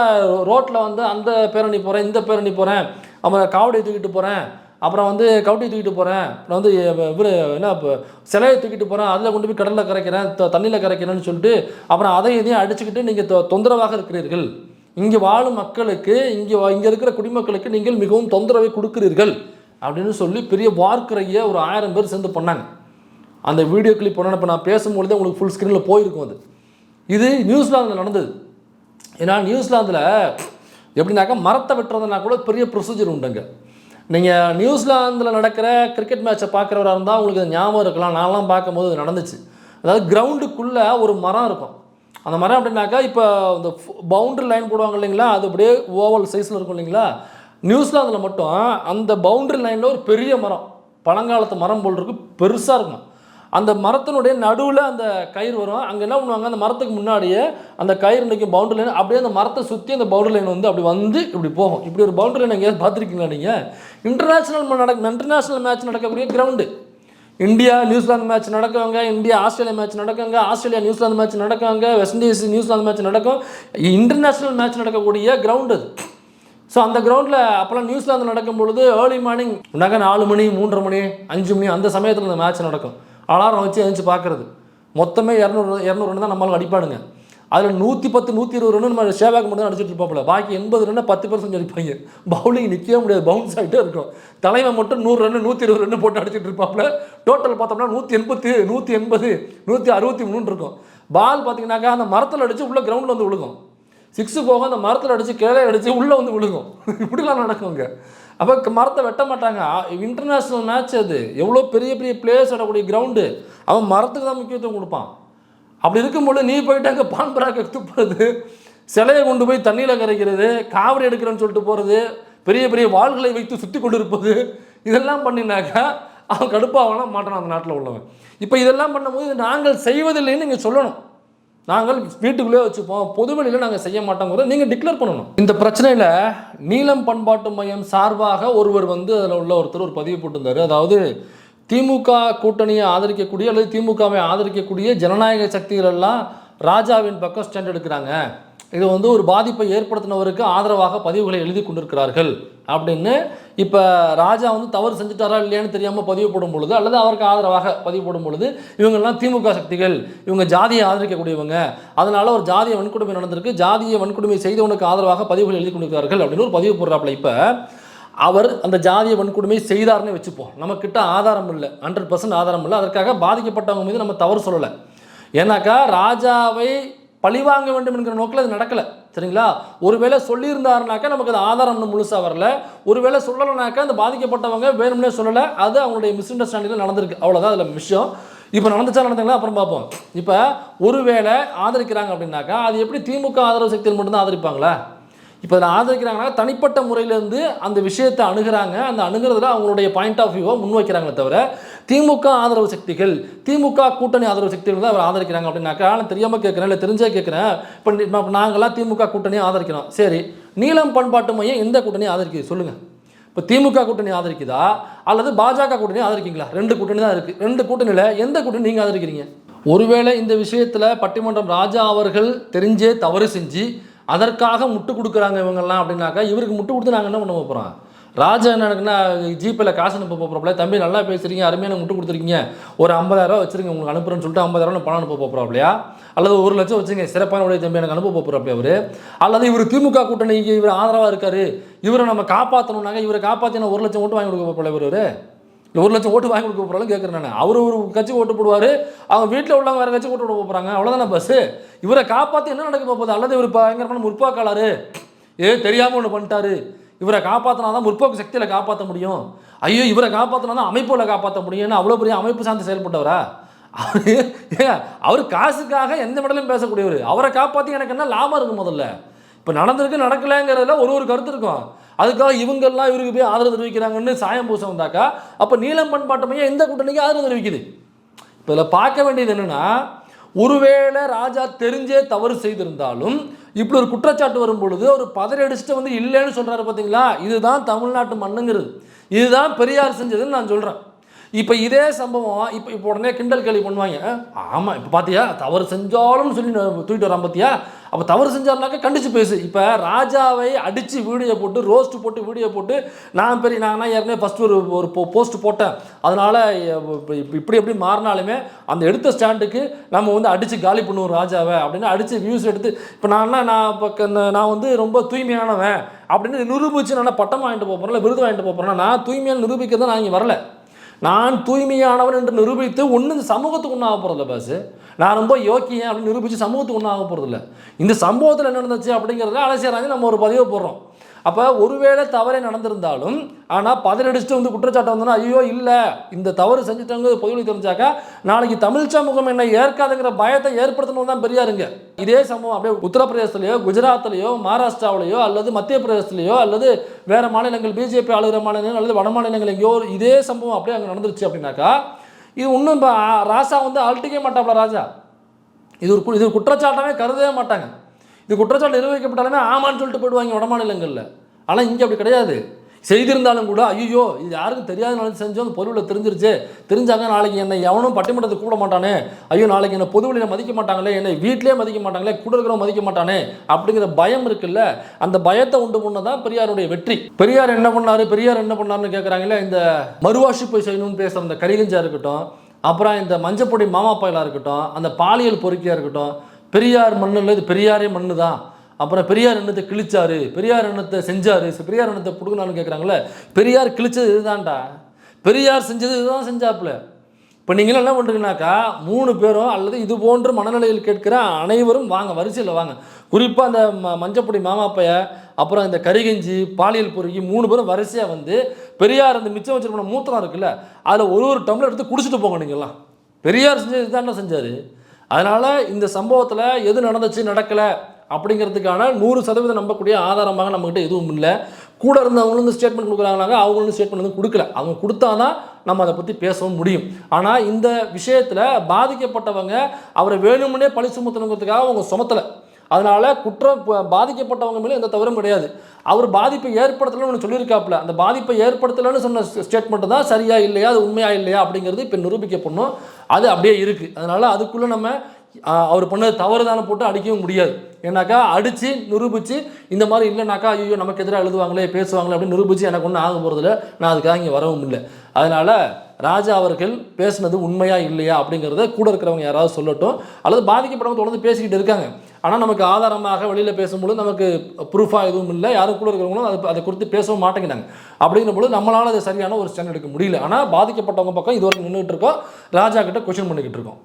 ரோட்டில் வந்து அந்த பேரணி போகிறேன், இந்த பேரணி போகிறேன், அப்புறம் காவடியை தூக்கிட்டு போகிறேன், அப்புறம் வந்து கவுட்டி தூக்கிட்டு போகிறேன், அப்புறம் வந்து இவர் என்ன இப்போ சிலையை தூக்கிட்டு போகிறேன், அதில் கொண்டு போய் கடலில் கரைக்கிறேன், தண்ணியில் கரைக்கிறேன்னு சொல்லிட்டு அப்புறம் அதை இதையும் அடிச்சுக்கிட்டு நீங்கள் தொந்தரவாக இருக்கிறீர்கள். இங்கே வாழும் மக்களுக்கு, இங்கே இருக்கிற குடிமக்களுக்கு நீங்கள் மிகவும் தொந்தரவை கொடுக்கிறீர்கள் அப்படின்னு சொல்லி பெரிய வார்க்கிறையை ஒரு 1000 பேர் சேர்ந்து பண்ணாங்க. அந்த வீடியோ கிளிப் பண்ண இப்போ நான் பேசும்பொழுதே உங்களுக்கு ஃபுல் ஸ்க்ரீனில் போயிருக்கும். அது இது நியூசிலாந்தில் நடந்தது. ஏன்னா நியூசிலாந்தில் எப்படின்னாக்கா மரத்தை வெட்டுறதுனா கூட பெரிய ப்ரொசீஜர் உண்டுங்க. நீங்கள் நியூசிலாந்தில் நடக்கிற கிரிக்கெட் மேட்சை பார்க்குறவராக இருந்தால் உங்களுக்கு அது ஞாபகம் இருக்கலாம். நான்லாம் பார்க்கும்போது அது நடந்துச்சு. அதாவது கிரவுண்டுக்குள்ளே ஒரு மரம் இருக்கும். அந்த மரம் அப்படின்னாக்கா இப்போ இந்த பவுண்ட்ரி லைன் போடுவாங்க இல்லைங்களா, அது அப்படியே ஓவல் சைஸில் இருக்கும் இல்லைங்களா. நியூசிலாந்தில் மட்டும் அந்த பவுண்ட்ரி லைனில் ஒரு பெரிய மரம், பழங்காலத்து மரம் போல் இருக்கு, பெருசாக இருக்கும். அந்த மரத்தினுடைய நடுவில் அந்த கயிறு வரும். அங்கே என்ன பண்ணுவாங்க, அந்த மரத்துக்கு முன்னாடியே அந்த கயிறு நிற்கும் பவுண்டரி லைன், அப்படியே அந்த மரத்தை சுற்றி அந்த பவுண்டரி லைன் வந்து அப்படி வந்து இப்படி போகும். இப்படி ஒரு பவுண்டரி லைன் எங்கேயாவது பார்த்துருக்கீங்களா நீங்கள்? இன்டர்நேஷ்னல் மேட்ச் நடக்கக்கூடிய கிரவுண்டு. இந்தியா நியூசிலாந்து மேட்ச் நடக்குவாங்க, இந்தியா ஆஸ்திரேலியா மேட்ச் நடக்குங்க, ஆஸ்திரேலியா நியூசிலாந்து மேட்ச் நடக்குவாங்க, வெஸ்ட் இண்டீஸ் நியூசிலாந்து மேட்ச் நடக்கும். இன்டர்நேஷ்னல் மேட்ச் நடக்கக்கூடிய கிரவுண்டு அது. ஸோ அந்த கிரவுண்டில் அப்போல்லாம் நியூசிலாந்து நடக்கும் பொழுது ஏர்லி மார்னிங் 4 மணி 3:30 மணி 5 மணி அந்த சமயத்தில் அந்த மேட்ச் நடக்கும். அலாரம் வச்சு எழுந்துச்சு பார்க்குறது. மொத்தமே 200 ரன் தான் நம்மளுக்கு அடிப்பாடுங்க. அதில் 110 120 ரன் நம்ம ஷேவாக் மட்டும் தான் அடிச்சுட்டு இருப்பாப்புல. பாக்கி 80 ரன் 10% அடிப்பாங்க. பவுலிங் நிற்கவே முடியாது, பவுன்ஸ் ஆகிட்டே இருக்கும். தலைவன் மட்டும் 100 ரன் 120 ரன் போட்டு அடிச்சுட்டு இருப்பாப்புல. டோட்டல் பார்த்தோம்னா 180 180 163 இருக்கும். பால் பார்த்தீங்கன்னாக்கா அந்த மரத்தில் அடித்து உள்ள கிரவுண்டில் வந்து விழுகும். 6 போகும், அந்த மரத்தில் அடித்து கீழே அடித்து உள்ளே வந்து விழுகும். இப்படிலாம் நடக்குங்க. அப்போ மரத்தை வெட்ட மாட்டாங்க. இன்டர்நேஷ்னல் மேட்ச் அது. எவ்வளோ பெரிய பெரிய பிளேயர்ஸ் ஆடக்கூடிய கிரவுண்டு. அவன் மரத்துக்கு தான் முக்கியத்துவம் கொடுப்பான். அப்படி இருக்கும்போது நீ போயிட்டு அங்கே பான் பராக்க துப்புறது, சிலையை கொண்டு போய் தண்ணியில் கரைக்கிறது, காவடி எடுக்கிறேன்னு சொல்லிட்டு போகிறது, பெரிய பெரிய வாள்களை வைத்து சுற்றி கொண்டு இருப்பது, இதெல்லாம் பண்ணினாக்கா அவன் கடுப்பாகலாம் மாட்டான் அந்த நாட்டில் உள்ளவன். இப்போ இதெல்லாம் பண்ணும்போது நாங்கள் செய்வதில்லைன்னு நீங்கள் சொல்லணும். நாங்கள் வீட்டுக்குள்ளே வச்சுப்போம், பொதுவெளியில் நாங்கள் செய்ய மாட்டோங்கிறத நீங்கள் டிக்ளேர் பண்ணணும். இந்த பிரச்சனையில் நீலம் பண்பாட்டு மையம் சார்பாக ஒருவர் வந்து அதில் உள்ள ஒருத்தர் ஒரு பதிவு போட்டிருந்தார். அதாவது திமுக கூட்டணியை ஆதரிக்கக்கூடிய அல்லது திமுகவை ஆதரிக்கக்கூடிய ஜனநாயக சக்திகள் எல்லாம் ராஜாவின் பக்கம் ஸ்டாண்ட் எடுக்கிறாங்க, இது வந்து ஒரு பாதிப்பை ஏற்படுத்தினவருக்கு ஆதரவாக பதிவுகளை எழுதி கொண்டிருக்கிறார்கள் அப்படின்னு. இப்போ ராஜா வந்து தவறு செஞ்சுட்டாரா இல்லையான்னு தெரியாமல் பதிவு போடும் பொழுது, அல்லது அவருக்கு ஆதரவாக பதிவு போடும் பொழுது, இவங்கெல்லாம் திமுக சக்திகள், இவங்க ஜாதியை ஆதரிக்கக்கூடியவங்க, அதனால ஒரு ஜாதிய வன்கொடுமை நடந்திருக்கு, ஜாதிய வன்கொடுமை செய்தவனுக்கு ஆதரவாக பதிவுகள் எழுதி கொண்டிருக்கிறார்கள் அப்படின்னு ஒரு பதிவு போடுறாப்புல. இப்போ அவர் அந்த ஜாதிய வன்கொடுமை செய்தார்னு வச்சுப்போம், நம்மக்கிட்ட ஆதாரம் இல்லை, 100% ஆதாரம் இல்லை, அதற்காக பாதிக்கப்பட்டவங்க மீது நம்ம தவறு சொல்லலை. ஏன்னாக்கா ராஜாவை பழிவாங்க வேண்டும் என்கிற நோக்கில் அது நடக்கலை, சரிங்களா? ஒருவேளை சொல்லியிருந்தாருனாக்கா நமக்கு அது ஆதாரம் முழுசாக வரல, ஒருவேளை சொல்லலைனாக்கா அந்த பாதிக்கப்பட்டவங்க வேணும்னே சொல்லலை, அது அவங்களுடைய மிஸ் அண்டர்ஸ்டாண்டிங்கில் நடந்திருக்கு, அவ்வளோதான் அதில் விஷயம். இப்போ நடந்துங்களா அப்புறம் பார்ப்போம். இப்போ ஒருவேளை ஆதரிக்கிறாங்க அப்படின்னாக்கா அது எப்படி திமுக ஆதரவு சக்தியில் மட்டும்தான் ஆதரிப்பாங்களா? இப்போ அதில் ஆதரிக்கிறாங்கன்னா தனிப்பட்ட முறையிலேருந்து அந்த விஷயத்தை அணுகிறாங்க, அந்த அணுகிறதுல அவங்களுடைய பாயிண்ட் ஆஃப் வியூவை முன்வைக்கிறாங்களே தவிர திமுக ஆதரவு சக்திகள், திமுக கூட்டணி ஆதரவு சக்திகள் தான் அவர் ஆதரிக்கிறாங்க அப்படின்னாக்கா நான் தெரியாமல் கேட்குறேன், இல்லை தெரிஞ்சே கேட்குறேன். இப்போ நாங்களாம் திமுக கூட்டணியை ஆதரிக்கிறோம், சரி, நீலம் பண்பாட்டு மையம் எந்த கூட்டணியை ஆதரிக்குது சொல்லுங்கள்? இப்போ திமுக கூட்டணி ஆதரிக்குதா அல்லது பாஜக கூட்டணி ஆதரிக்கீங்களா? 2 கூட்டணி தான் இருக்குது. 2 கூட்டணியில் எந்த கூட்டணி நீங்கள் ஆதரிக்கிறீங்க? ஒருவேளை இந்த விஷயத்தில் பட்டிமன்றம் ராஜா அவர்கள் தெரிஞ்சே தவறு செஞ்சு அதற்காக முட்டு கொடுக்குறாங்க இவங்கெல்லாம் அப்படின்னாக்கா, இவருக்கு முட்டு கொடுத்து நாங்கள் என்ன பண்ண போகிறோம்? ராஜா என்னன்னா ஜிபேல காசு அனுப்ப போகிறாப்புல, தம்பி நல்லா பேசுகிறீங்க, அருமையான முட்டு கொடுத்துருக்கீங்க, ஒரு 50,000 வச்சுருங்க உங்களுக்கு அனுப்புறேன்னு சொல்லிட்டு 50,000 பணம் அனுப்ப போகிறாப்லையா? அல்லது 1 லட்சம் வச்சுங்க சிறப்பான உடைய தம்பி எனக்கு அனுப்ப போகிறாப்லையா அவர்? அல்லது இவர் திமுக கூட்டணிக்கு இவர் ஆதரவாக இருக்காரு, இவரை நம்ம காப்பாற்றணும்னாங்க, இவரை காப்பாற்றினா 1 லட்சம் ஓட்டு வாங்கி கொடுக்க போகல இவர்? இல்லை 1 லட்சம் ஓட்டு வாங்கி கொடுக்க போகிறாலும் கேட்குறேன் நான். அவர் ஒரு கட்சி ஓட்டு போடுவார், அவங்க வீட்டில் உள்ளவங்க வேறு கட்சி ஓட்டு போட போகிறாங்க, அவ்வளோதானே பஸ்ஸு. இவரை காப்பாற்றி என்ன நடக்க போகுது? அல்லது இவர் பயங்கரமான முற்போக்காளர், தெரியாமல் ஒன்று பண்ணிட்டாரு, இவரை காப்பாற்றினா தான் முற்போக்கு சக்தியில் காப்பாற்ற முடியும், ஐயோ இவரை காப்பாற்றினா தான் அமைப்புகளை காப்பாற்ற முடியும்னு அவ்வளோ பெரிய அமைப்பு சார்ந்து செயல்பட்டவரா அவர் காசுக்காக எந்த இடத்துலையும் பேசக்கூடியவர். அவரை காப்பாற்றி எனக்கு என்ன லாபம் இருக்கும்? முதல்ல இப்போ நடந்திருக்கு நடக்கலைங்கிறதுல ஒரு கருத்து இருக்கும். அதுக்காக இவங்கெல்லாம் இவருக்கு போய் ஆதரவு தெரிவிக்கிறாங்கன்னு சாயம் பூசம் வந்தாக்கா அப்போ நீலம் பண்பாட்டு மையம் எந்த கூட்டணிக்கு ஆதரவு தெரிவிக்குது? இப்போ இதில் பார்க்க வேண்டியது என்னென்னா, ஒருவேளை ராஜா தெரிஞ்சே தவறு செய்திருந்தாலும் இப்படி ஒரு குற்றச்சாட்டு வரும் பொழுது ஒரு பதறி அடிச்சுட்டு வந்து இல்லைன்னு சொல்கிறாரு பார்த்தீங்களா, இதுதான் தமிழ்நாட்டு மண்ணுங்கிறது, இதுதான் பெரியார் செஞ்சதுன்னு நான் சொல்கிறேன். இப்போ இதே சம்பவம் இப்போ உடனே கிண்டல் கேள்வி பண்ணுவாங்க. ஆமாம் இப்போ பார்த்தியா தவறு செஞ்சாலும் சொல்லி தூக்கிட்டு வரான் பார்த்தியா, அப்போ தவறு செஞ்சாருனாக்கா கண்டிச்சு பேசு. இப்போ ராஜாவை அடித்து வீடியோ போட்டு ரோஸ்ட் போட்டு வீடியோ போட்டு நான் ஏற்கனவே ஃபஸ்ட்டு ஒரு போஸ்ட் போட்டேன், அதனால் இப்படி எப்படி மாறினாலுமே அந்த எடுத்த ஸ்டாண்டுக்கு நம்ம வந்து அடித்து காலி பண்ணுவோம் ராஜாவை அப்படின்னு அடித்து வியூஸ் எடுத்து இப்போ நான் வந்து ரொம்ப தூய்மையானவன் அப்படின்னு நிரூபித்து நான் பட்டம் வாங்கிட்டு போகிறேன், விருது வாங்கிட்டு போகிறேன். நான் தூய்மையான நிரூபிக்கிறத நான் இங்கே வரல, நான் தூய்மையானவன் என்று நிரூபித்து ஒன்று சமூகத்துக்கு ஒன்றும் ஆக போகிறதில்ல பாஸ், நான் ரொம்ப யோக்கியன் அப்படின்னு நிரூபித்து சமூகத்துக்கு ஒன்றும் ஆக போகிறதில்ல. இந்த சம்பவத்தில் என்ன நடந்துச்சு அப்படிங்கிறத அலசியராஜி நம்ம ஒரு பதிவை போடுறோம். அப்போ ஒருவேளை தவறே நடந்திருந்தாலும் ஆனால் பதிலடிச்சுட்டு வந்து குற்றச்சாட்டு வந்தோன்னா ஐயோ இல்லை இந்த தவறு செஞ்சுட்டாங்க பொதுவெளி தெரிஞ்சாக்கா நாளைக்கு தமிழ் சமூகம் என்னை ஏற்காதுங்கிற பயத்தை ஏற்படுத்தணும் தான் பெரியாருங்க. இதே சம்பவம் அப்படியே உத்தரப்பிரதேசத்துலையோ குஜராத்லையோ மகாராஷ்டிராவிலையோ அல்லது மத்திய பிரதேசத்துலையோ அல்லது வேறு மாநிலங்கள் பிஜேபி ஆளுகிற மாநிலங்கள் அல்லது வட மாநிலங்கள் எங்கேயோ இதே சம்பவம் அப்படியே அங்கே நடந்துருச்சு அப்படின்னாக்கா இது இன்னும் இப்போ ராசா வந்து அழட்டிக்கவே மாட்டாப்ல. ராஜா இது குற்றச்சாட்டாவே கருதவே மாட்டாங்க. இது குற்றச்சாட்டு நிரூபிக்கப்பட்டாலுமே ஆமான்னு சொல்லிட்டு போயிடுவாங்க வட மாநிலங்களில். ஆனால் இங்கே அப்படி கிடையாது. செய்திருந்தாலும் கூட ஐயோ இது யாருக்கும் தெரியாத செஞ்சோம் அந்த பொருளில் தெரிஞ்சாங்க நாளைக்கு என்னை எவனும் பட்டிமன்றத்தை கூட மாட்டானே, ஐயோ நாளைக்கு என்னை பொதுவெளியில் மதிக்க மாட்டாங்களே, என்னை வீட்டிலே மதிக்க மாட்டாங்களே, கூட இருக்கிறவங்க மதிக்க மாட்டானே அப்படிங்கிற பயம் இருக்குல்ல, அந்த பயத்தை உண்டு பண்ணதான் பெரியாருடைய வெற்றி. பெரியார் என்ன பண்ணாருன்னு கேட்குறாங்களே, இந்த மறுவாசி போய் செய்யணும்னு பேசுகிற அந்த கரிகஞ்சா இருக்கட்டும், அப்புறம் இந்த மஞ்சப்பொடி மாமா பயலாக இருக்கட்டும், அந்த பாலியல் பொறுக்கியாக இருக்கட்டும், பெரியார் மண்ணு இல்லை, இது பெரியாரே மண்ணு தான், அப்புறம் பெரியார் எண்ணத்தை கிழிச்சாரு, பெரியார் எண்ணத்தை செஞ்சாரு, பெரியார் எண்ணத்தை பிடுங்கினான்னு கேட்குறாங்களே, பெரியார் கிழிச்சது இதுதான்டா, பெரியார் செஞ்சது இதுதான் செஞ்சாப்புல. இப்போ நீங்களும் என்ன பண்ணுறீங்கனாக்கா 3 பேரும் அல்லது இது போன்ற மனநிலையில் கேட்கிற அனைவரும் வாங்க வரிசையில் வாங்க, குறிப்பாக அந்த மஞ்சப்பொடி மாமாப்பைய அப்புறம் இந்த கரிகஞ்சி பாலியல் பொறுக்கி 3 பேரும் வரிசையாக வந்து பெரியார் அந்த மிச்சம் வச்சிருக்க மூத்திரம் இருக்குல்ல அதில் ஒரு டம்ளர் எடுத்து குடிச்சிட்டு போங்க. நீங்கள்லாம் பெரியார் செஞ்சது இதுதான் செஞ்சார். அதனால் இந்த சம்பவத்தில் எது நடந்துச்சு நடக்கலை அப்படிங்கிறதுக்கான 100% நம்பக்கூடிய ஆதாரமாக நம்மகிட்ட எதுவும் இல்லை. கூட இருந்தவங்களும் வந்து ஸ்டேட்மெண்ட் கொடுக்குறாங்களாங்க, அவங்களும் ஸ்டேட்மெண்ட் வந்து கொடுக்கல. அவங்க கொடுத்தா தான் நம்ம அதை பற்றி பேசவும் முடியும். ஆனால் இந்த விஷயத்தில் பாதிக்கப்பட்டவங்க அவரை வேணுமுன்னே பழி சுமத்தணுங்கிறதுக்காக அவங்க சுமத்தலை. அதனால் பாதிக்கப்பட்டவங்க மேலே எந்த தவறும் கிடையாது. அவர் பாதிப்பை ஏற்படுத்தலைன்னு ஒன்று சொல்லியிருக்காப்புல, அந்த பாதிப்பை ஏற்படுத்தலைன்னு சொன்ன ஸ்டேட்மெண்ட்டு தான் சரியா இல்லையா, அது உண்மையா இல்லையா அப்படிங்கிறது இப்போ நிரூபிக்கப்படணும். அது அப்படியே இருக்குது. அதனால் அதுக்குள்ளே நம்ம அவர் பண்ணது தவறு தானே போட்டு அடிக்கவும் முடியாது. ஏன்னாக்கா அடித்து நிரூபித்து இந்த மாதிரி இல்லைனாக்கா ஐயோ நமக்கு எதிராக எழுதுவாங்களே பேசுவாங்களே அப்படின்னு நிரூபித்து எனக்கு ஒன்றும் ஆக போகிறதில்ல, நான் அதுக்காக இங்கே வரவும் இல்லை. அதனால் ராஜா அவர்கள் பேசுனது உண்மையா இல்லையா அப்படிங்கிறத கூட இருக்கிறவங்க யாராவது சொல்லட்டும், அல்லது பாதிக்கப்பட்டவங்க தொடர்ந்து பேசிக்கிட்டு இருக்காங்க. ஆனால் நமக்கு ஆதாரமாக வெளியில் பேசும்போது நமக்கு ப்ரூஃபாக எதுவும் இல்லை, யாரும் கூட இருக்கிறவங்களும் அதை குறித்து பேசவும் மாட்டேங்கிறாங்க. அப்படிங்கும்போது நம்மளால் அது சரியான ஒரு ஸ்டாண்ட் எடுக்க முடியல. ஆனால் பாதிக்கப்பட்டவங்க பக்கம் இதுவரைக்கும் நின்றுட்டு இருக்கோம், ராஜா கிட்ட கொஸ்டின் பண்ணிக்கிட்டு இருக்கோம்.